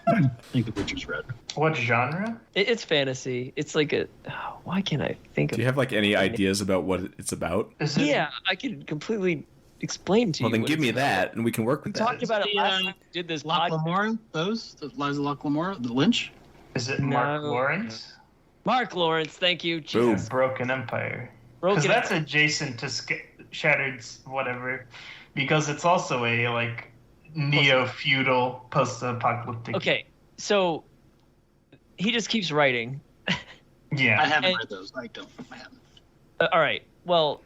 I think The Witcher's red. What genre? It's fantasy. It's like a. Why can't I think of? Do you have like any ideas about what it's about? Yeah, I can completely explain to you. Well, then give me that, and we can work with that. We talked about it last time we did this Locke podcast. Lamore, the Liza Locke Lamore, the Lynch. Is it Mark Lawrence? Mark Lawrence, thank you. Boom. Jesus. Broken Empire. Because that's adjacent to Shattered whatever. Because it's also a like neo-feudal post-apocalyptic. Okay, so he just keeps writing. Yeah. I haven't read those. I haven't. All right. Well,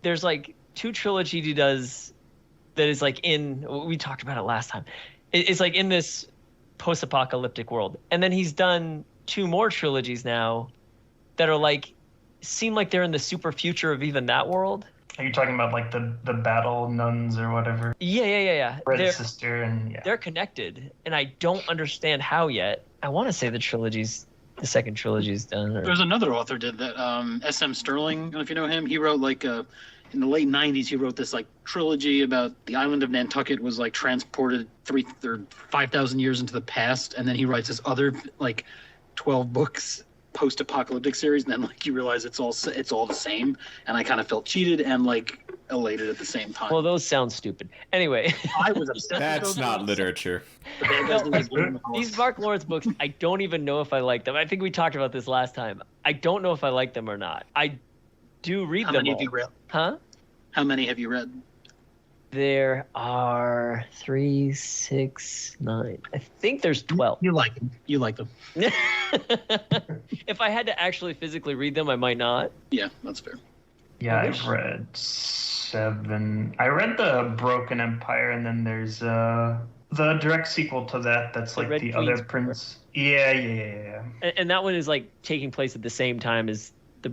there's like 2 trilogy he does that is like in. We talked about it last time. It's like in this post-apocalyptic world, and then he's done 2 more trilogies now that are like seem like they're in the super future of even that world. Are you talking about like the battle nuns or whatever? Yeah. Red Sister and yeah. They're connected, and I don't understand how yet. I want to say the second trilogy's done. There's another author did that. S.M. Sterling. I don't know if you know him. He wrote like in the late '90s. He wrote this like trilogy about the island of Nantucket was like transported 3,000 or 5,000 years into the past, and then he writes this other like 12 books post-apocalyptic series, and then like you realize it's all the same, and I kind of felt cheated and like elated at the same time. Well, those sound stupid. Anyway, I was upset. That's not literature. These Mark Lawrence books, I don't even know if I like them. I think we talked about this last time. I don't know if I like them or not. I do read them. How many have you read? Huh? How many have you read? There are 3, 6, 9. I think there's 12. You like them. You like them. If I had to actually physically read them, I might not. Yeah, that's fair. Yeah, I've read 7. I read the Broken Empire, and then there's the direct sequel to that. That's like the other Prince. Yeah. And that one is like taking place at the same time as the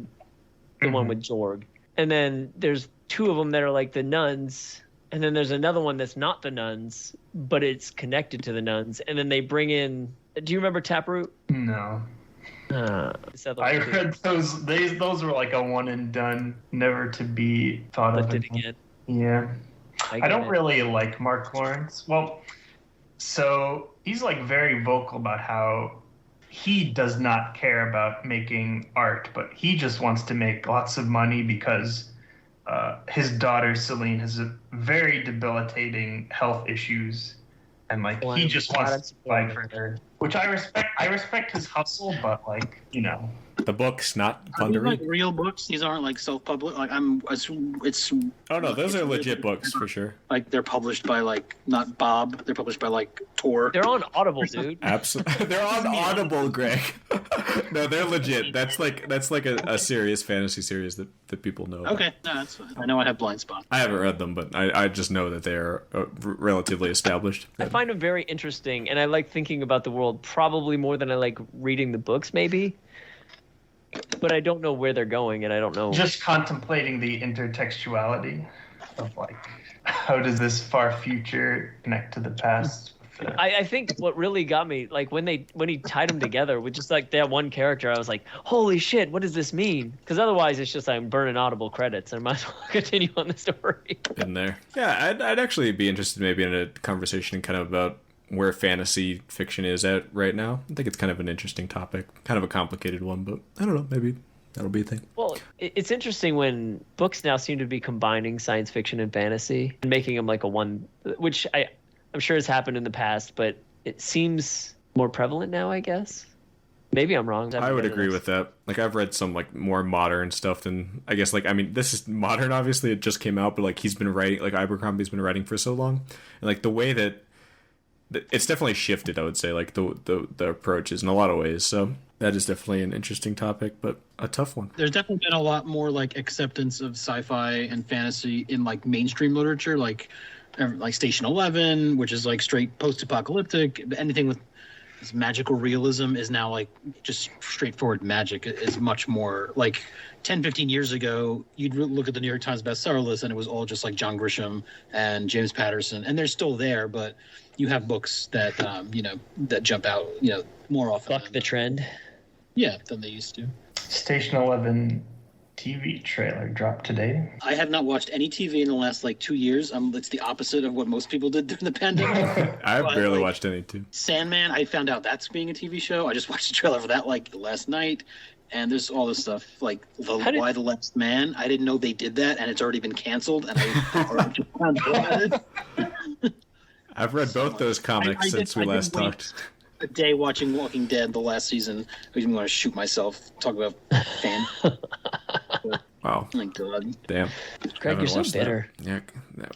one with Jorg. And then there's 2 of them that are like the nuns. And then there's another one that's not the nuns, but it's connected to the nuns. And then they bring in. Do you remember Taproot? No. I read those. Those were like a one and done, never to be thought of again. Yeah. I don't really like Mark Lawrence. Well, so he's like very vocal about how he does not care about making art, but he just wants to make lots of money because his daughter Celine has a very debilitating health issues, and like he just wants to fight for her, which I respect. I respect his hustle, but like the books not Are these thundering. like real books? These aren't like self-published. Like it's. Oh no, those are legit books for sure. Like they're published by like not Bob. They're published by like Tor. They're on Audible, dude. Absolutely, they're on Audible, Greg. No, they're legit. That's like a serious fantasy series that people know about. Okay, no, that's fine. I know I have blind spot. I haven't read them, but I just know that they are relatively established. I find them very interesting, and I like thinking about the world probably more than I like reading the books, maybe. But I don't know where they're going, and I don't know. Just contemplating the intertextuality of like, how does this far future connect to the past? I think what really got me, like when he tied them together with just like that one character, I was like, holy shit, what does this mean? Because otherwise it's just I'm burning Audible credits and I might as well continue on the story. In there. Yeah, I'd actually be interested maybe in a conversation kind of about where fantasy fiction is at right now. I think it's kind of an interesting topic, kind of a complicated one, but I don't know, maybe that'll be a thing. Well, it's interesting when books now seem to be combining science fiction and fantasy and making them like a one, which I'm sure has happened in the past, but it seems more prevalent now, I guess. Maybe I'm wrong. I would agree with that. Like, I've read some like more modern stuff than, I guess, like, I mean, this is modern, obviously, it just came out, but like he's been writing, like Abercrombie's been writing for so long, and like the way that it's definitely shifted, I would say, like the approaches in a lot of ways. So that is definitely an interesting topic, but a tough one. There's definitely been a lot more like acceptance of sci-fi and fantasy in like mainstream literature, like Station 11, which is like straight post-apocalyptic. Anything with this magical realism is now like just straightforward magic. Is much more like 10, 15 years ago, you'd look at the New York Times bestseller list and it was all just like John Grisham and James Patterson, and they're still there, but you have books that that jump out more often. Buck the trend. Yeah, than they used to. Station 11 TV trailer dropped today. I have not watched any TV in the last like 2 years. It's the opposite of what most people did during the pandemic. I've barely watched any too. Sandman, I found out that's being a TV show. I just watched the trailer for that like last night. And there's all this stuff like Why the Last Man. I didn't know they did that, and it's already been canceled. And I just found out about it. I've read both those comics since we last talked. A day watching Walking Dead, the last season, makes me want to shoot myself. Talk about fan. Wow. Oh my God. Damn. Greg, you're so bitter. Yeah.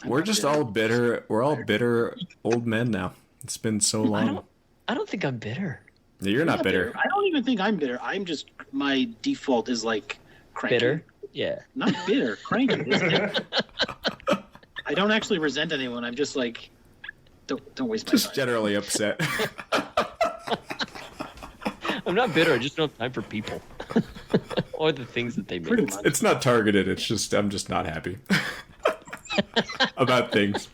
We're just all bitter. We're all bitter old men now. It's been so long. I don't think I'm bitter. You're not bitter. I don't even think I'm bitter. I'm just, my default is like cranky. Bitter? Yeah. Not bitter, cranky. I don't actually resent anyone. I'm just like, don't waste my time. Just generally upset. I'm not bitter. I just don't have time for people. Or the things that they make. It's not targeted. It's just, I'm just not happy about things.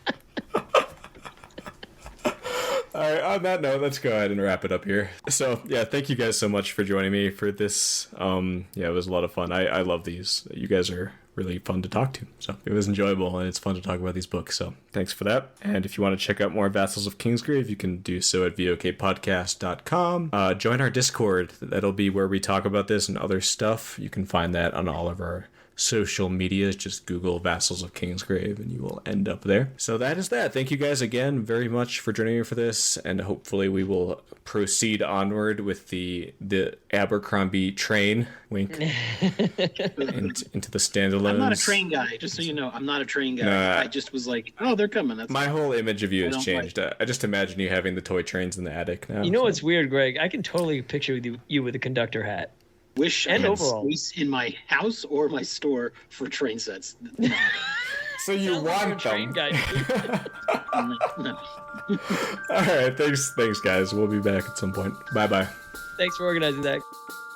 All right, on that note, let's go ahead and wrap it up here. So, yeah, thank you guys so much for joining me for this. Yeah, it was a lot of fun. I love these. You guys are really fun to talk to. So it was enjoyable, and it's fun to talk about these books. So thanks for that. And if you want to check out more Vassals of Kingsgrave, you can do so at vokpodcast.com. Join our Discord. That'll be where we talk about this and other stuff. You can find that on all of our social media. Just Google Vassals of Kingsgrave and you will end up there. So that is that. Thank you guys again very much for joining me for this, and hopefully we will proceed onward with the Abercrombie train, wink, into the standalones. I'm not a train guy, just so you know. I'm not a train guy. No, I just was like, oh, they're coming. That's my whole image of you has changed. Like... I just imagine you having the toy trains in the attic now. You know what's weird, Greg? I can totally picture you with a conductor hat. Wish I had space in my house or my store for train sets. So you want them. Train guy. No. All right, thanks guys. We'll be back at some point. Bye. Thanks for organizing that.